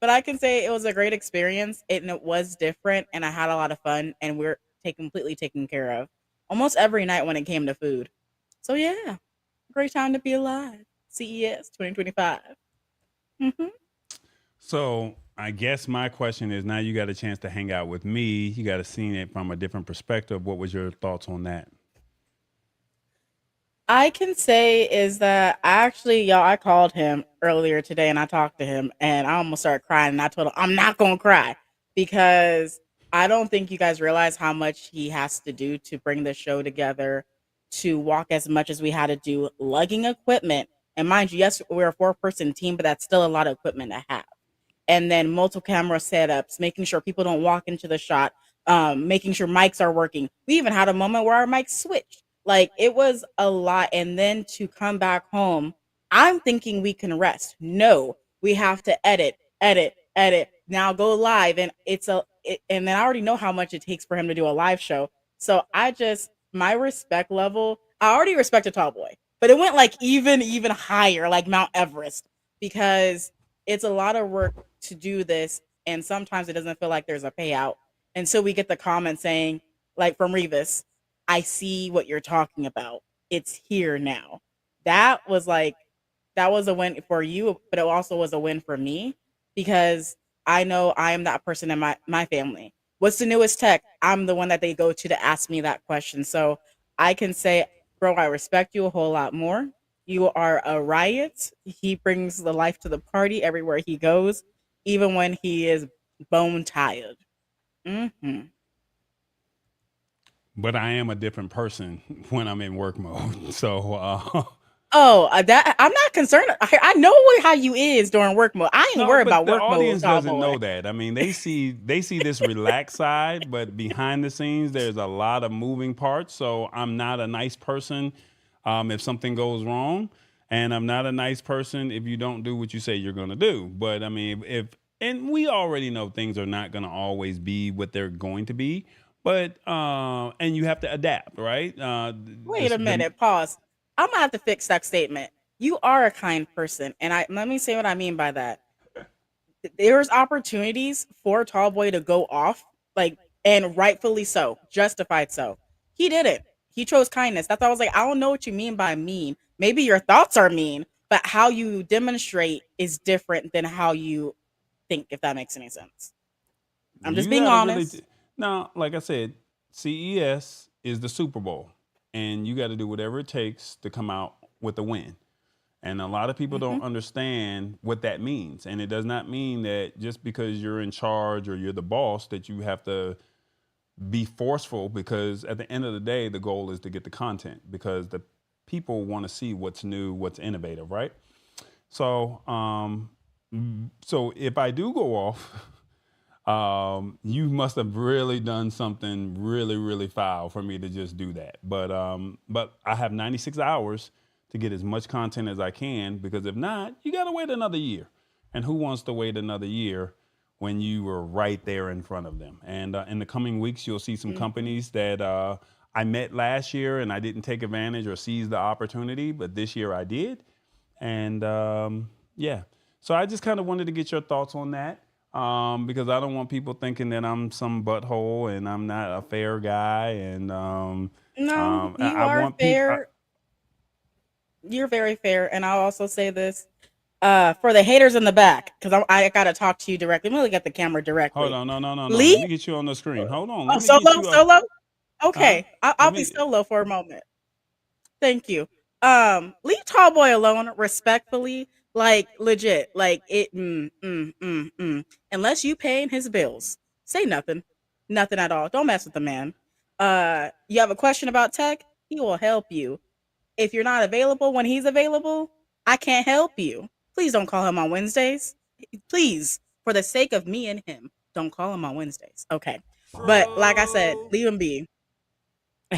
But I can say it was a great experience and it was different and I had a lot of fun and we're completely taken care of almost every night when it came to food. So yeah, great time to be alive. CES 2025. So I guess my question is, now you got a chance to hang out with me. You got to see it from a different perspective. What was your thoughts on that? I can say is that y'all, I called him earlier today and I talked to him and I almost started crying and I told him I'm not going to cry because I don't think you guys realize how much he has to do to bring the show together, to walk as much as we had to do, lugging equipment. And mind you, yes, we're a 4-person team, but that's still a lot of equipment to have, and then multiple camera setups, making sure people don't walk into the shot, making sure mics are working. We even had a moment where our mics switched. Like it was a lot. And then to come back home, I'm thinking we can rest. No, we have to edit, edit, edit. Now go live, and and then I already know how much it takes for him to do a live show. So my respect level. I already respected Tall Boy, but it went like even higher, like Mount Everest, because it's a lot of work to do this, and sometimes it doesn't feel like there's a payout. And so we get the comment saying, like from Revis, I see what you're talking about. It's here now. That was like that was a win for you, but it also was a win for me because I know I am that person in my family. What's the newest tech? I'm the one that they go to ask me that question. So I can say, bro, I respect you a whole lot more. You are a riot. He brings the life to the party everywhere he goes, even when he is bone tired. Hmm. But I am a different person when I'm in work mode. So Oh, that I'm not concerned. I know how you is during work mode. I ain't no, worried but about the work mode, audience Tall doesn't Boy. know that. I mean, they see this relaxed side, but behind the scenes, there's a lot of moving parts. So I'm not a nice person if something goes wrong, and I'm not a nice person if you don't do what you say you're going to do. But I mean, if and we already know things are not going to always be what they're going to be. But and you have to adapt, right? Wait a minute, pause. I'm gonna have to fix that statement. You are a kind person, and I let me say what I mean by that. There's opportunities for Tall Boy to go off, like, and rightfully so, justified so. He didn't. He chose kindness. That's why I was like, I don't know what you mean by mean. Maybe your thoughts are mean, but how you demonstrate is different than how you think, if that makes any sense. I'm just You being got to really honest. now, like I said, CES is the Super Bowl, and you got to do whatever it takes to come out with a win. And a lot of people Hmm. don't understand what that means. And it does not mean that just because you're in charge or you're the boss that you have to be forceful, because at the end of the day, the goal is to get the content because the people want to see what's new, what's innovative, right? So, so if I do go off, you must have really done something really, really foul for me to just do that. But I have 96 hours to get as much content as I can, because if not, you got to wait another year. And who wants to wait another year when you were right there in front of them? And in the coming weeks, you'll see some Hmm. companies that I met last year and I didn't take advantage or seize the opportunity, but this year I did. And yeah, so I just kind of wanted to get your thoughts on that, because I don't want people thinking that I'm some butthole and I'm not a fair guy. And No, you I are want people. fair. You're very fair, and I'll also say this for the haters in the back, because I gotta talk to you directly. I'm gonna look at the camera Hold directly. on, no. Let Lee? me get you on the screen. Hold on, Oh, let me get solo, you up. solo. Huh? Okay, I'll Let be me. solo for a moment. Thank you. Leave Tall Boy alone, respectfully. Like legit, like it. Unless you paying his bills, say nothing, nothing at all. Don't mess with the man. You have a question about tech? He will help you. If you're not available when he's available, I can't help you. Please don't call him on Wednesdays. Please, for the sake of me and him, don't call him on Wednesdays. Okay. But like I said, leave him be.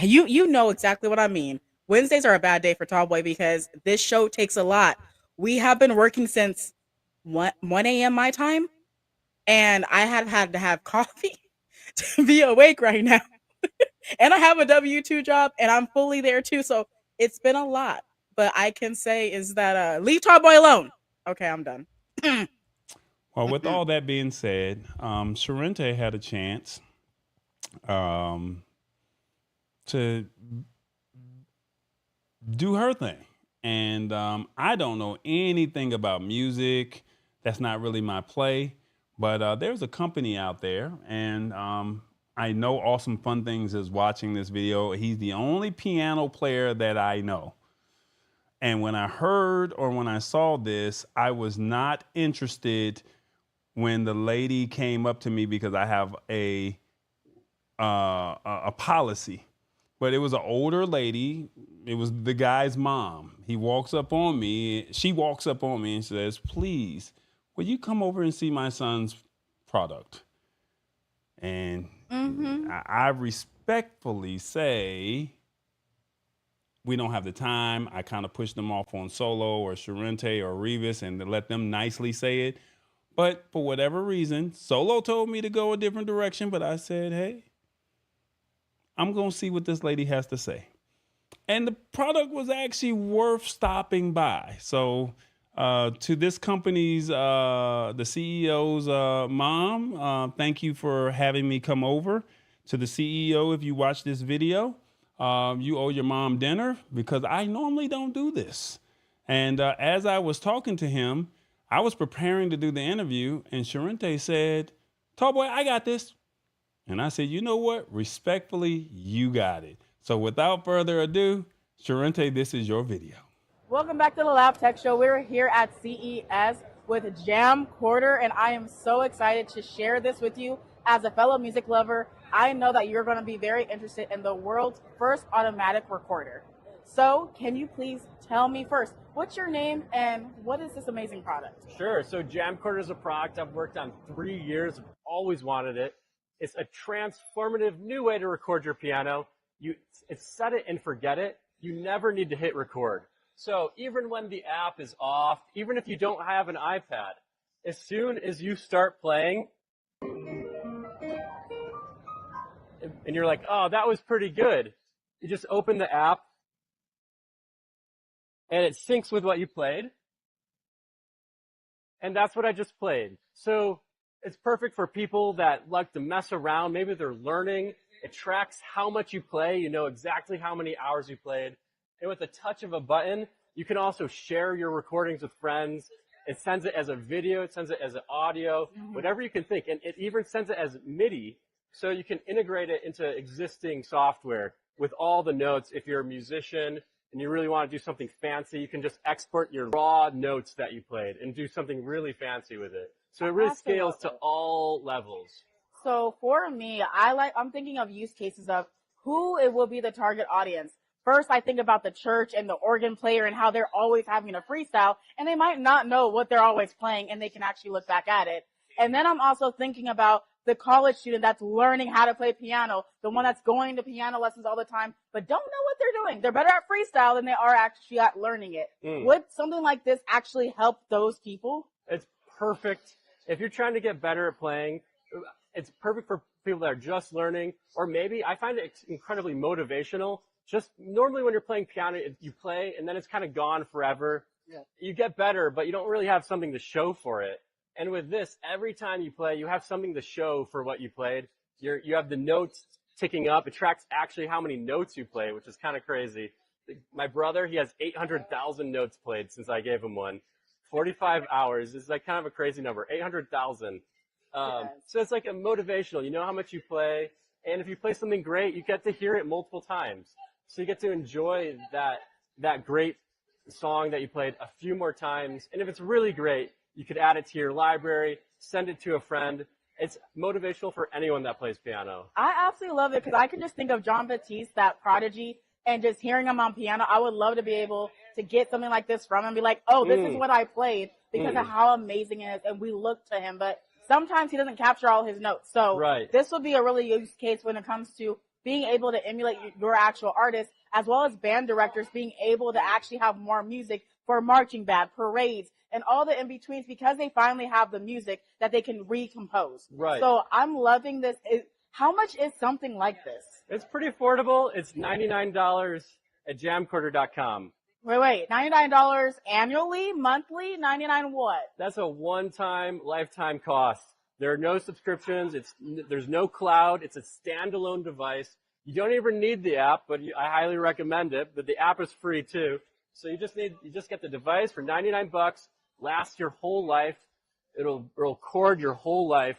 You know exactly what I mean. Wednesdays are a bad day for Tallboy because this show takes a lot. We have been working since 1 a.m. my time, and I have had to have coffee to be awake right now. And I have a W-2 job and I'm fully there too. So it's been a lot. But I can say is that leave Tallboy alone. Okay, I'm done. Well, with all that being said, Charente had a chance um, to do her thing. And I don't know anything about music, that's not really my play. But there's a company out there, and I know Awesome Fun Things is watching this video. He's the only piano player that I know. And when I heard or when I saw this, I was not interested when the lady came up to me because I have a policy. But it was an older lady. It was the guy's mom. She walks up on me and says, "Please, will you come over and see my son's product?" And I respectfully say, we don't have the time. I kind of push them off on Solo or Charente or Revis and to let them nicely say it. But for whatever reason, Solo told me to go a different direction, but I said, hey, I'm going to see what this lady has to say. And the product was actually worth stopping by. So to this company's, the CEO's mom, thank you for having me come over. To the CEO, if you watch this video, you owe your mom dinner because I normally don't do this. And as I was talking to him, I was preparing to do the interview, and Charente said, "Tall Boy, I got this." And I said, you know what? Respectfully, you got it. So without further ado, Charente, this is your video. Welcome back to the Lab Tech Show. We're here at CES with Jamcorder, and I am so excited to share this with you. As a fellow music lover, I know that you're going to be very interested in the world's first automatic recorder. So can you please tell me first, what's your name and what is this amazing product? Sure. So Jamcorder is a product I've worked on 3 years. I've always wanted it. It's a transformative new way to record your piano. It's set it and forget it. You never need to hit record. So even when the app is off, even if you don't have an iPad, as soon as you start playing, and you're like, oh, that was pretty good. You just open the app, and it syncs with what you played. And that's what I just played. So it's perfect for people that like to mess around. Maybe they're learning. It tracks how much you play. You know exactly how many hours you played. And with the touch of a button, you can also share your recordings with friends. It sends it as a video. It sends it as an audio, whatever you can think. And it even sends it as MIDI, so you can integrate it into existing software with all the notes. If you're a musician and you really want to do something fancy, you can just export your raw notes that you played and do something really fancy with it. So it really scales to all levels. So for me, I'm thinking of use cases of who it will be the target audience. First, I think about the church and the organ player and how they're always having a freestyle, and they might not know what they're always playing, and they can actually look back at it. And then I'm also thinking about the college student that's learning how to play piano, the one that's going to piano lessons all the time, but don't know what they're doing. They're better at freestyle than they are actually at learning it. Would something like this actually help those people? It's perfect. If you're trying to get better at playing, it's perfect for people that are just learning, or maybe I find it incredibly motivational. Just normally when you're playing piano, you play and then it's kind of gone forever. Yeah. You get better, but you don't really have something to show for it. And with this, every time you play, you have something to show for what you played. You have the notes ticking up. It tracks actually how many notes you play, which is kind of crazy. My brother, he has 800,000 notes played since I gave him one. 45 hours is like kind of a crazy number, 800,000. So it's like a motivational. You know how much you play, and if you play something great, you get to hear it multiple times. So you get to enjoy that great song that you played a few more times. And if it's really great, you could add it to your library, send it to a friend. It's motivational for anyone that plays piano. I absolutely love it because I can just think of John Batiste, that prodigy, and just hearing him on piano. I would love to be able to get something like this from him and be like, oh, this is what I played because of how amazing it is. And we look to him, but sometimes he doesn't capture all his notes. So this would be a really use case when it comes to being able to emulate your actual artist, as well as band directors being able to actually have more music for marching band, parades, and all the in-betweens because they finally have the music that they can recompose. Right. So I'm loving this. How much is something like this? It's pretty affordable. It's $99 at jamcorder.com. Wait, $99 annually, monthly, $99 what? That's a one-time, lifetime cost. There are no subscriptions. There's no cloud. It's a standalone device. You don't even need the app, but I highly recommend it. But the app is free too. So you just get the device for $99, lasts your whole life. It'll record your whole life.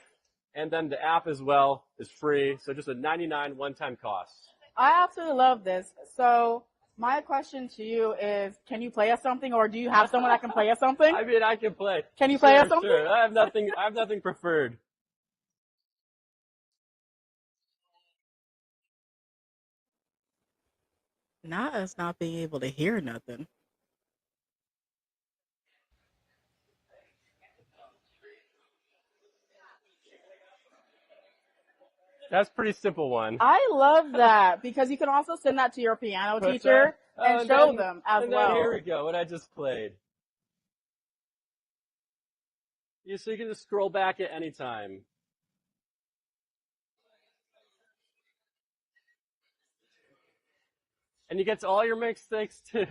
And then the app as well is free. So just a $99 one-time cost. I absolutely love this. So my question to you is, can you play us something, or do you have someone that can play us something? I mean, I can play. Can you play us something? Sure. I have nothing preferred. Not us not being able to hear nothing. That's a pretty simple one. I love that because you can also send that to your piano teacher and show them as well. Here we go, what I just played. So you can just scroll back at any time. And you get to all your mistakes too.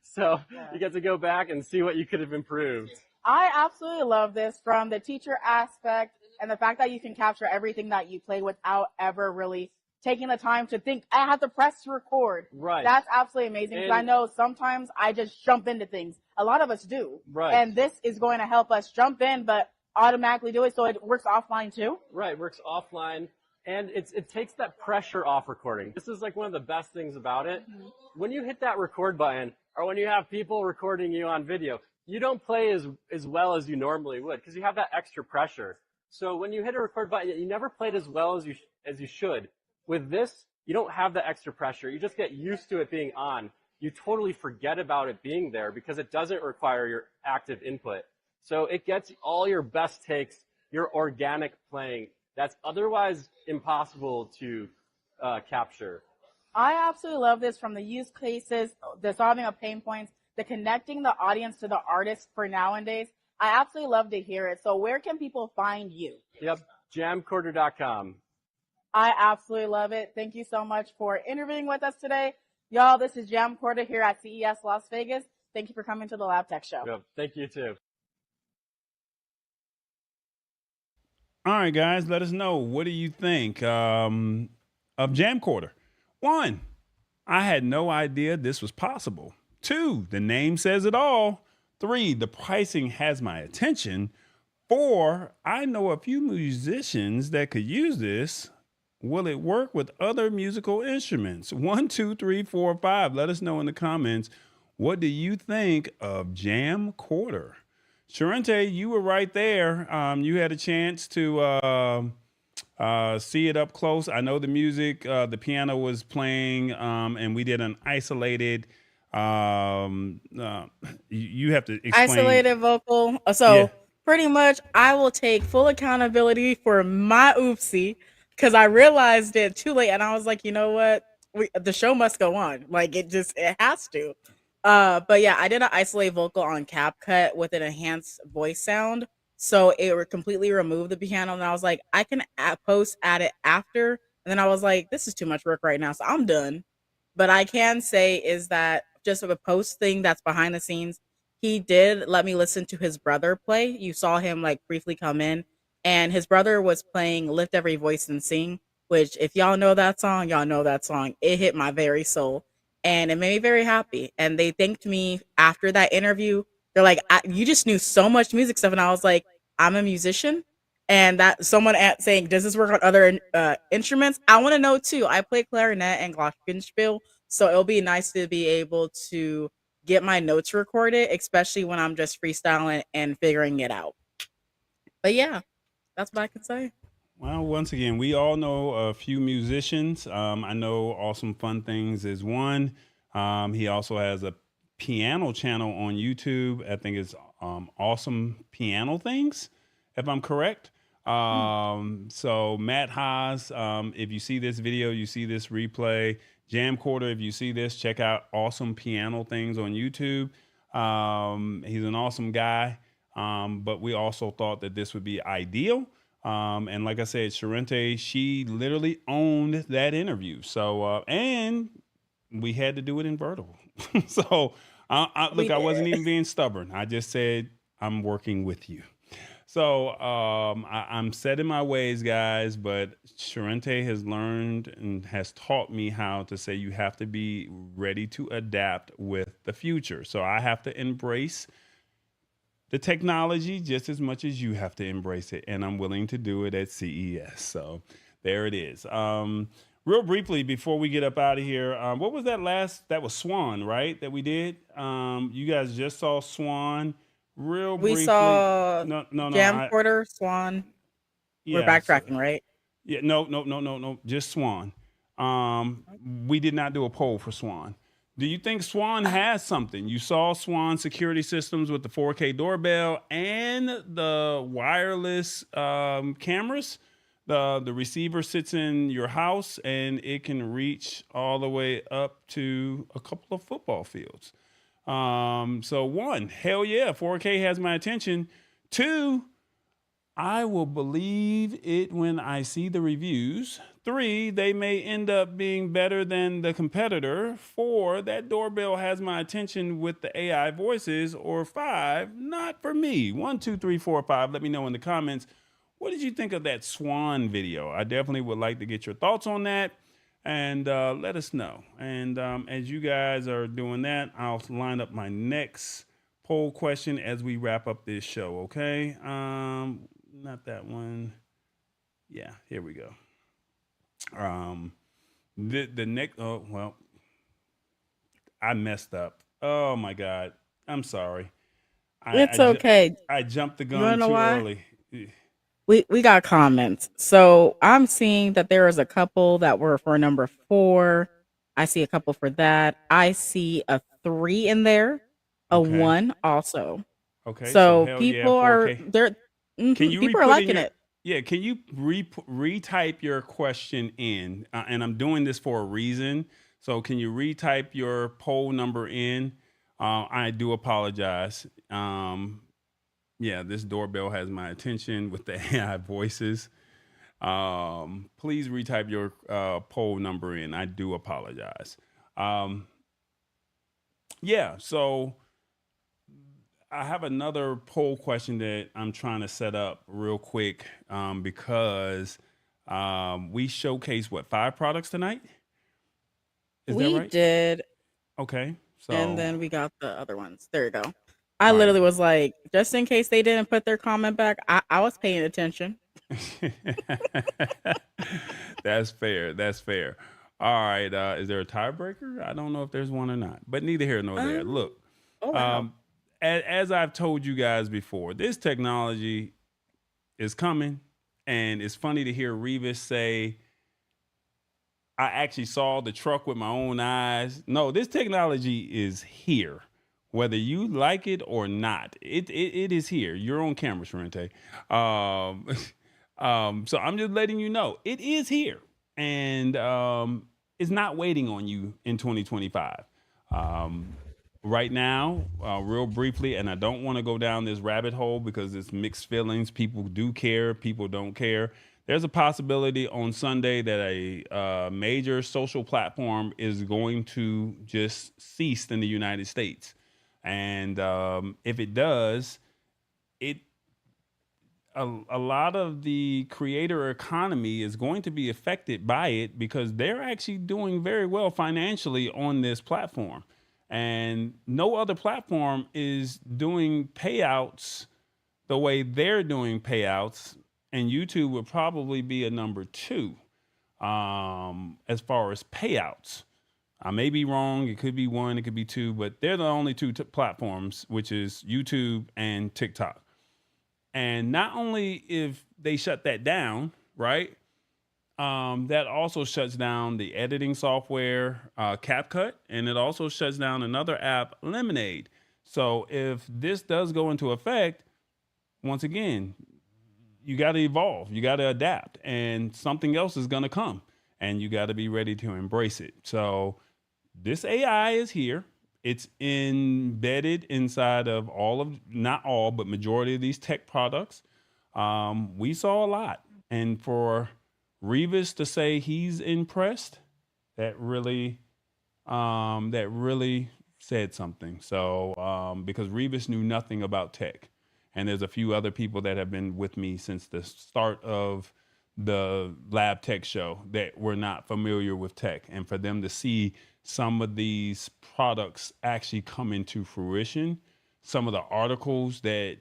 So you get to go back and see what you could have improved. I absolutely love this, from the teacher aspect and the fact that you can capture everything that you play without ever really taking the time to think, I have to press record. Right. That's absolutely amazing, because I know sometimes I just jump into things. A lot of us do. Right. And this is going to help us jump in, but automatically do it, so it works offline too. Right, works offline. And it takes that pressure off recording. This is like one of the best things about it. Mm-hmm. When you hit that record button, or when you have people recording you on video, you don't play as well as you normally would, because you have that extra pressure. So when you hit a record button, you never played as well as you should. With this, you don't have the extra pressure. You just get used to it being on. You totally forget about it being there because it doesn't require your active input. So it gets all your best takes, your organic playing. That's otherwise impossible to capture. I absolutely love this, from the use cases, the solving of pain points, the connecting the audience to the artist for nowadays. I absolutely love to hear it. So where can people find you? Yep, jamcorder.com. I absolutely love it. Thank you so much for interviewing with us today. Y'all, this is Jamcorder here at CES Las Vegas. Thank you for coming to the Lab Tech Show. Yep, thank you too. All right, guys, let us know. What do you think of Jamcorder? 1, I had no idea this was possible. 2, the name says it all. 3, the pricing has my attention. 4, I know a few musicians that could use this. Will it work with other musical instruments? 1, 2, 3, 4, 5. Let us know in the comments. What do you think of Jamcorder? Charente, you were right there. You had a chance to see it up close. I know the music, the piano was playing, and we did an isolated. You have to explain. Isolated vocal. So pretty much, I will take full accountability for my oopsie, because I realized it too late, and I was like, you know what? The show must go on. Like, it has to. But yeah, I did an isolated vocal on CapCut with an enhanced voice sound. So it would completely remove the piano. And I was like, I can add it after. And then I was like, this is too much work right now. So I'm done. But I can say is that just a post thing that's behind the scenes, he did let me listen to his brother play. You saw him like briefly come in, and his brother was playing Lift Every Voice and Sing, which if y'all know that song, y'all know that song. It hit my very soul. And it made me very happy. And they thanked me after that interview. They're like, you just knew so much music stuff. And I was like, I'm a musician. And that someone saying, does this work on other instruments? I want to know too. I play clarinet and glockenspiel. So it'll be nice to be able to get my notes recorded, especially when I'm just freestyling and figuring it out. But yeah, that's what I can say. Well, once again, we all know a few musicians. I know Awesome Fun Things is one. He also has a piano channel on YouTube. I think it's Awesome Piano Things, if I'm correct. So Matt Haas, if you see this video, you see this replay. Jamcorder, if you see this, check out Awesome Piano Things on YouTube. He's an awesome guy, but we also thought that this would be ideal. And like I said, Charente, she literally owned that interview. So, and we had to do it in vertical. So, look, I wasn't even being stubborn. I just said, I'm working with you. So, I'm set in my ways, guys, but Charente has learned and has taught me how to say you have to be ready to adapt with the future. So I have to embrace the technology just as much as you have to embrace it, and I'm willing to do it at CES. So there it is. Real briefly before we get up out of here, what was that last? That was Swan, right? That we did. You guys just saw Swan. Real We briefly. saw No. Camcorder, Swan. We're Yeah. backtracking, right? Yeah. No. Just Swan. We did not do a poll for Swan. Do you think Swan has something? You saw Swan security systems with the 4K doorbell and the wireless cameras. The receiver sits in your house and it can reach all the way up to a couple of football fields. So one, hell yeah, 4K has my attention. Two, I will believe it when I see the reviews. 3, they may end up being better than the competitor. 4, that doorbell has my attention with the AI voices. Or 5, not for me. 1, 2, 3, 4, 5. Let me know in the comments. What did you think of that Swan video? I definitely would like to get your thoughts on that. And let us know. And as you guys are doing that, I'll line up my next poll question as we wrap up this show, okay? Not that one. Yeah, here we go. The next, oh, well, I messed up. Oh my God. I'm sorry. It's okay. I jumped the You wanna gun know too why? early. We got comments. So I'm seeing that there is a couple that were for number 4. I see a couple for that. I see a 3 in there, a Okay. 1 also. Okay, so So hell yeah, people are 4K. they're Can you people are re-put in liking your, it. yeah, can you retype your question in? And I'm doing this for a reason. So can you retype your poll number in? I do apologize. Yeah, this doorbell has my attention with the AI voices. Please retype your poll number in. I do apologize. Yeah, so I have another poll question that I'm trying to set up real quick because we showcased 5 products tonight? Is that We right? did, Okay, and so then we got the other ones. There you go. I all right. literally was like, just in case they didn't put their comment back, I was paying attention. That's fair. That's fair. All right. Is there a tiebreaker? I don't know if there's one or not, but neither here nor there. Look, Oh wow. as I've told you guys before, this technology is coming, and it's funny to hear Revis say, I actually saw the truck with my own eyes. No, this technology is here, whether you like it or not. It is here. You're on camera, Charente. So I'm just letting you know it is here, and it's not waiting on you in 2025. Right now, real briefly, and I don't want to go down this rabbit hole because it's mixed feelings. People do care, people don't care. There's a possibility on Sunday that a major social platform is going to just cease in the United States. And if it does, a lot of the creator economy is going to be affected by it because they're actually doing very well financially on this platform. And no other platform is doing payouts the way they're doing payouts. And YouTube would probably be a number 2 as far as payouts. I may be wrong. It could be 1, it could be 2, but they're the only 2 platforms, which is YouTube and TikTok. And not only if they shut that down, right? That also shuts down the editing software, CapCut, and it also shuts down another app, Lemonade. So if this does go into effect, once again, you got to evolve, you got to adapt, and something else is going to come, and you got to be ready to embrace it. So this AI is here. It's embedded inside of not all, but majority of these tech products. We saw a lot. And for Revis to say he's impressed, that really said something. So, because Revis knew nothing about tech. And there's a few other people that have been with me since the start of the Lab Tech show that were not familiar with tech. And for them to see some of these products actually come into fruition some of the articles that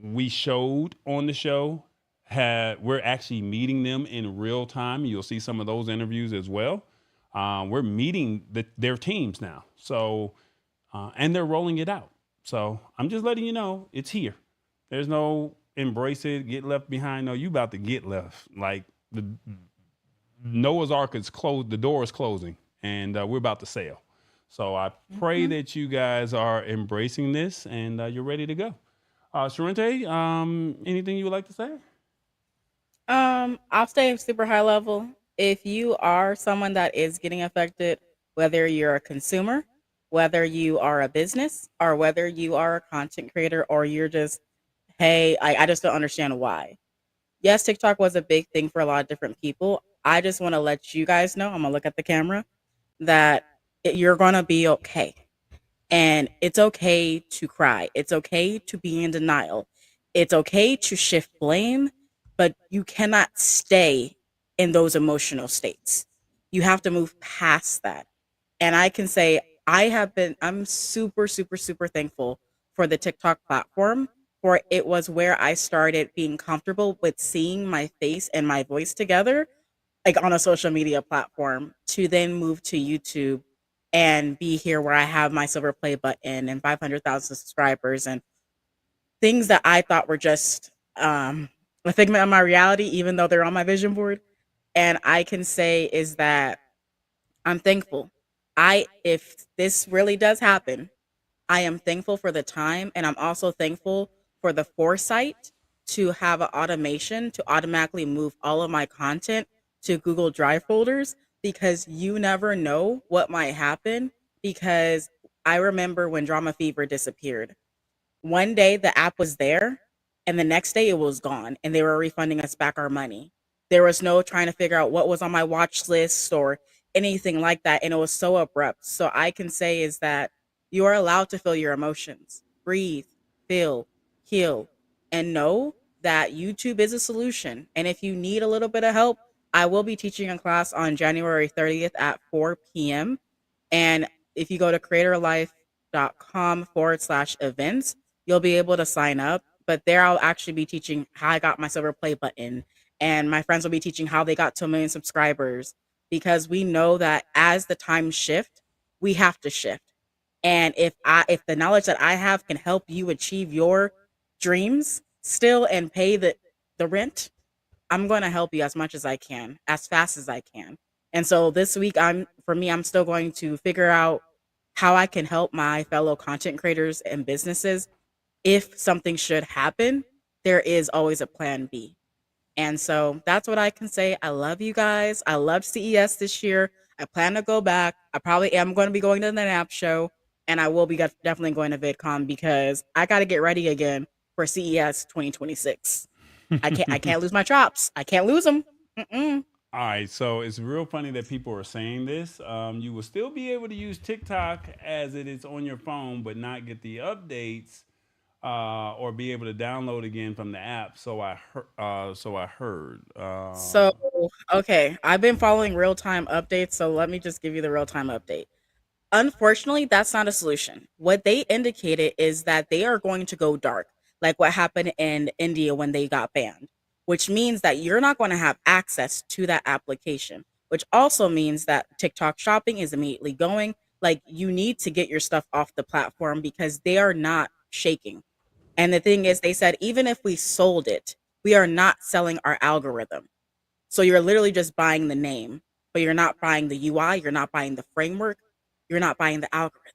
we showed on the show, we're actually meeting them in real time. You'll see some of those interviews as well. We're meeting their teams now. So, and they're rolling it out. So I'm just letting you know it's here. There's no embrace it, get left behind. No, you about to get left. Like the Noah's Ark is closed. The door is closing, and we're about to sail. So I pray that you guys are embracing this and you're ready to go. Charente, anything you would like to say? I'll stay super high level. If you are someone that is getting affected, whether you're a consumer, whether you are a business, or whether you are a content creator, or you're just, hey, I just don't understand why. Yes, TikTok was a big thing for a lot of different people. I just want to let you guys know, I'm gonna look at the camera, that you're gonna be okay. And it's okay to cry. It's okay to be in denial. It's okay to shift blame, but you cannot stay in those emotional states. You have to move past that. And I can say I'm super, super, super thankful for the TikTok platform, for it was where I started being comfortable with seeing my face and my voice together, like on a social media platform, to then move to YouTube and be here where I have my silver play button and 500,000 subscribers and things that I thought were just a figment of my reality, even though they're on my vision board. And I can say is that I'm thankful. If this really does happen, I am thankful for the time, and I'm also thankful for the foresight to have an automation to automatically move all of my content to Google Drive folders, because you never know what might happen. Because I remember when Drama Fever disappeared. One day the app was there, and the next day it was gone, and they were refunding us back our money. There was no trying to figure out what was on my watch list or anything like that, and it was so abrupt. So I can say is that you are allowed to feel your emotions, breathe, feel, heal, and know that YouTube is a solution. And if you need a little bit of help, I will be teaching a class on January 30th at 4 p.m. And if you go to creatorlife.com/events, you'll be able to sign up. But there I'll actually be teaching how I got my silver play button. And my friends will be teaching how they got to 1 million subscribers. Because we know that as the times shift, we have to shift. And if the knowledge that I have can help you achieve your dreams still and pay the rent, I'm going to help you as much as I can, as fast as I can. And so this week, I'm still going to figure out how I can help my fellow content creators and businesses. If something should happen, there is always a plan B. And so that's what I can say. I love you guys. I loved CES this year. I plan to go back. I probably am going to be going to the NAP show, and I will be definitely going to VidCon because I got to get ready again for CES 2026. I can't lose my chops. I can't lose them. Mm-mm. All right, so it's real funny that people are saying this. You will still be able to use TikTok as it is on your phone, but not get the updates or be able to download again from the app. So I heard. So, okay, I've been following real time updates. So let me just give you the real time update. Unfortunately, that's not a solution. What they indicated is that they are going to go dark, like what happened in India when they got banned, which means that you're not going to have access to that application, which also means that TikTok shopping is immediately going. Like, you need to get your stuff off the platform because they are not shaking. And the thing is, they said, even if we sold it, we are not selling our algorithm. So you're literally just buying the name, but you're not buying the UI, you're not buying the framework, you're not buying the algorithm.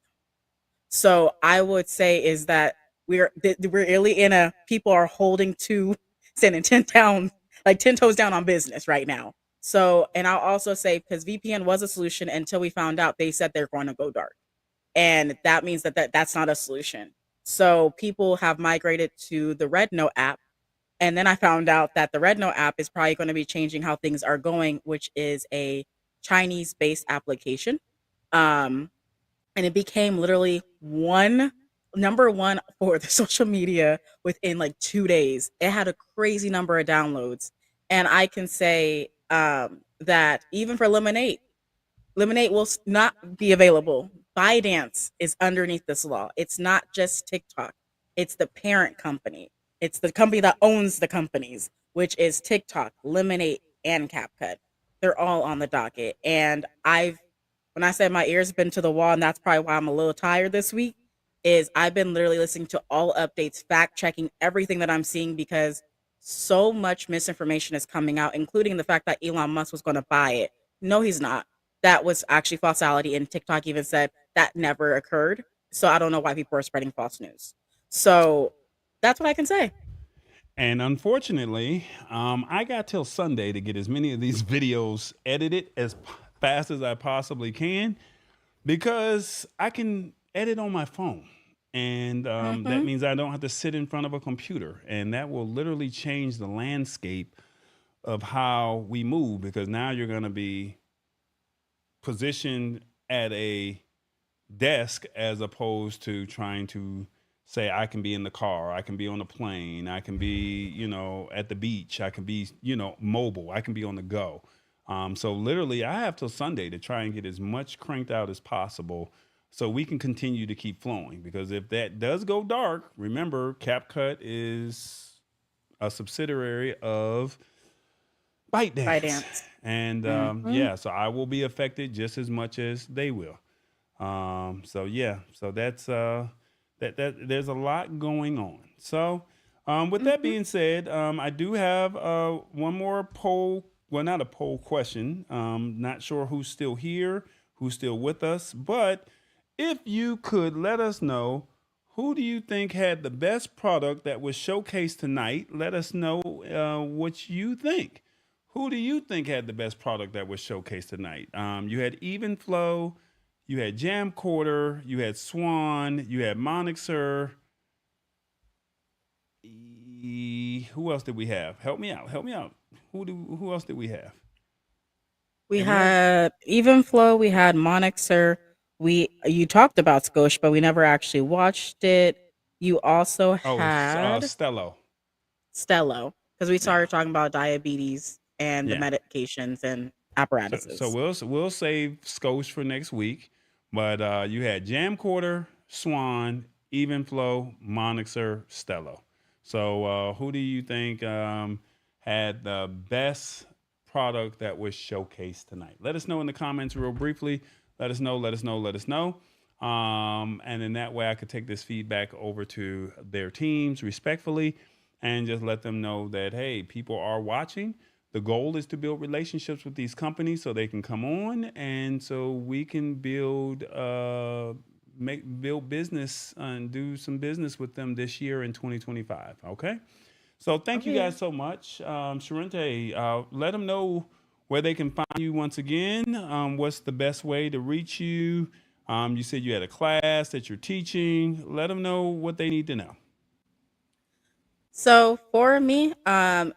So I would say is that we're really in a people are holding to standing 10 down, like 10 toes down on business right now. So, and I'll also say, because VPN was a solution until we found out they said they're going to go dark. And that means that's not a solution. So people have migrated to the Red Note app. And then I found out that the Red Note app is probably going to be changing how things are going, which is a Chinese based application. Um, and it became literally number one for the social media within like 2 days. It had a crazy number of downloads. And I can say that even for Lemonade will not be available ByteDance is underneath this law. It's not just TikTok. It's the parent company. It's the company that owns the companies, which is TikTok, Lemonade, and CapCut. They're all on the docket. And when I said my ears been to the wall, and that's probably why I'm a little tired this week, is I've been literally listening to all updates, fact checking everything that I'm seeing because so much misinformation is coming out, including the fact that Elon Musk was going to buy it. No, he's not. That was actually falsality, and TikTok even said that never occurred. So I don't know why people are spreading false news. So that's what I can say. And unfortunately, I got till Sunday to get as many of these videos edited as fast as I possibly can because I can edit on my phone. And that means I don't have to sit in front of a computer. And that will literally change the landscape of how we move because now you're going to be positioned at a desk as opposed to trying to say I can be in the car, I can be on a plane, I can be, at the beach, I can be, mobile, I can be on the go. So literally I have till Sunday to try and get as much cranked out as possible so we can continue to keep flowing because if that does go dark, remember CapCut is a subsidiary of ByteDance. ByteDance. And so I will be affected just as much as they will. So that's that there's a lot going on. So with that being said, I do have one more poll. Well, not a poll question. Not sure who's still here, who's still with us, but if you could let us know who do you think had the best product that was showcased tonight, let us know what you think. Who do you think had the best product that was showcased tonight? You had Even Flow, you had Jamcorder, you had Swan, you had Monixer. Who else did we have? Help me out. Who else did we have? We had Even Flow, we had Monixer. You talked about Scosh, but we never actually watched it. You also had Stello. Because we started talking about diabetes and the medications and apparatuses. So we'll save Scosh for next week. But you had Jamcorder, Swan, Even Flow, Monixer, Stello. So who do you think had the best product that was showcased tonight? Let us know in the comments real briefly. Let us know. And in that way, I could take this feedback over to their teams respectfully and just let them know that, hey, people are watching. The goal is to build relationships with these companies so they can come on and so we can build business and do some business with them this year in 2025. Okay. So thank you guys so much. Charente, let them know where they can find you once again. What's the best way to reach you? You said you had a class that you're teaching. Let them know what they need to know. So for me,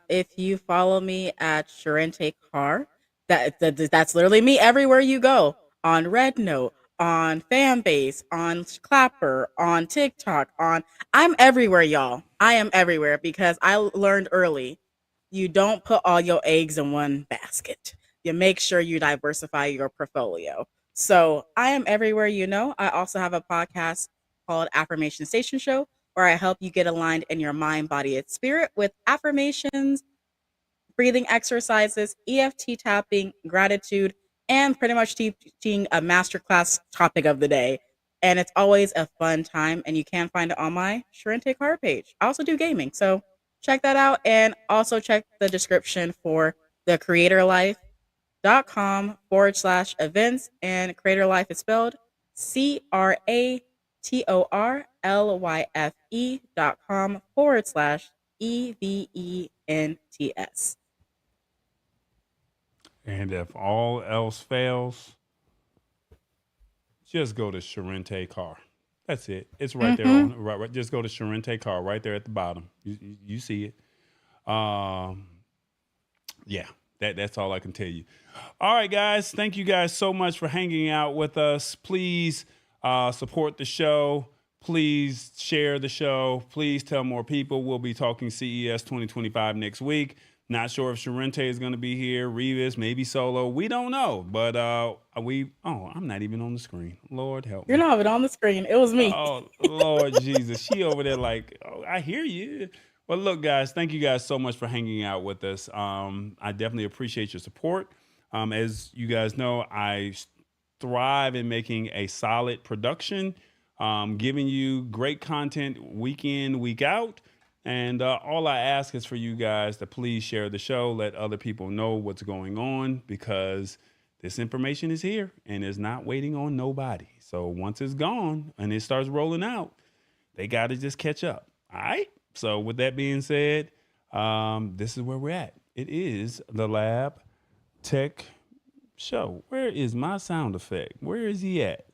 if you follow me at Charente Car, that's literally me everywhere you go. On Red Note, on Fanbase, on Clapper, on TikTok, I'm everywhere, y'all. I am everywhere because I learned early. You don't put all your eggs in one basket. You make sure you diversify your portfolio. So I am everywhere, I also have a podcast called Affirmation Station Show, where I help you get aligned in your mind, body, and spirit with affirmations, breathing exercises, EFT tapping, gratitude, and pretty much teaching a masterclass topic of the day. And it's always a fun time, and you can find it on my Charente Car page. I also do gaming, so check that out, and also check the description for the creatorlife.com/events, and Creator Life is spelled CRATORLYFE.com/EVENTS. And if all else fails, just go to Charente Car. That's it. It's right there on right. Just go to Charente Car right there at the bottom. You see it. That's all I can tell you. All right, guys. Thank you guys so much for hanging out with us. Please support the show. Please share the show. Please tell more people. We'll be talking CES 2025 next week. Not sure if Charente is going to be here, Revis, maybe Solo. We don't know. But I'm not even on the screen. Lord help me. You're not even on the screen. It was me. Oh, Lord Jesus. She over there like, oh, I hear you. Well, look, guys, thank you guys so much for hanging out with us. I definitely appreciate your support. As you guys know, I thrive in making a solid production, giving you great content week in, week out. And all I ask is for you guys to please share the show, let other people know what's going on, because this information is here and is not waiting on nobody. So once it's gone and it starts rolling out, they got to just catch up. All right. So with that being said, this is where we're at. It is the Lab Tech Show. Where is my sound effect? Where is he at?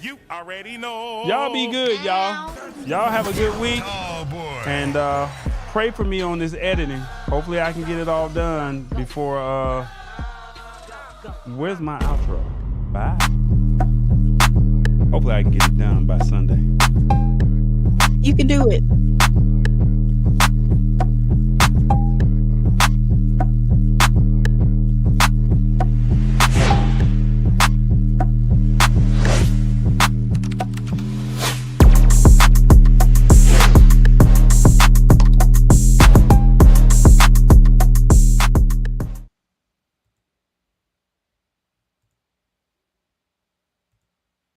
You already know. Y'all be good, y'all. Y'all have a good week. Oh, boy. And pray for me on this editing. Hopefully I can get it all done before, where's my outro? Bye. Hopefully I can get it done by Sunday. You can do it.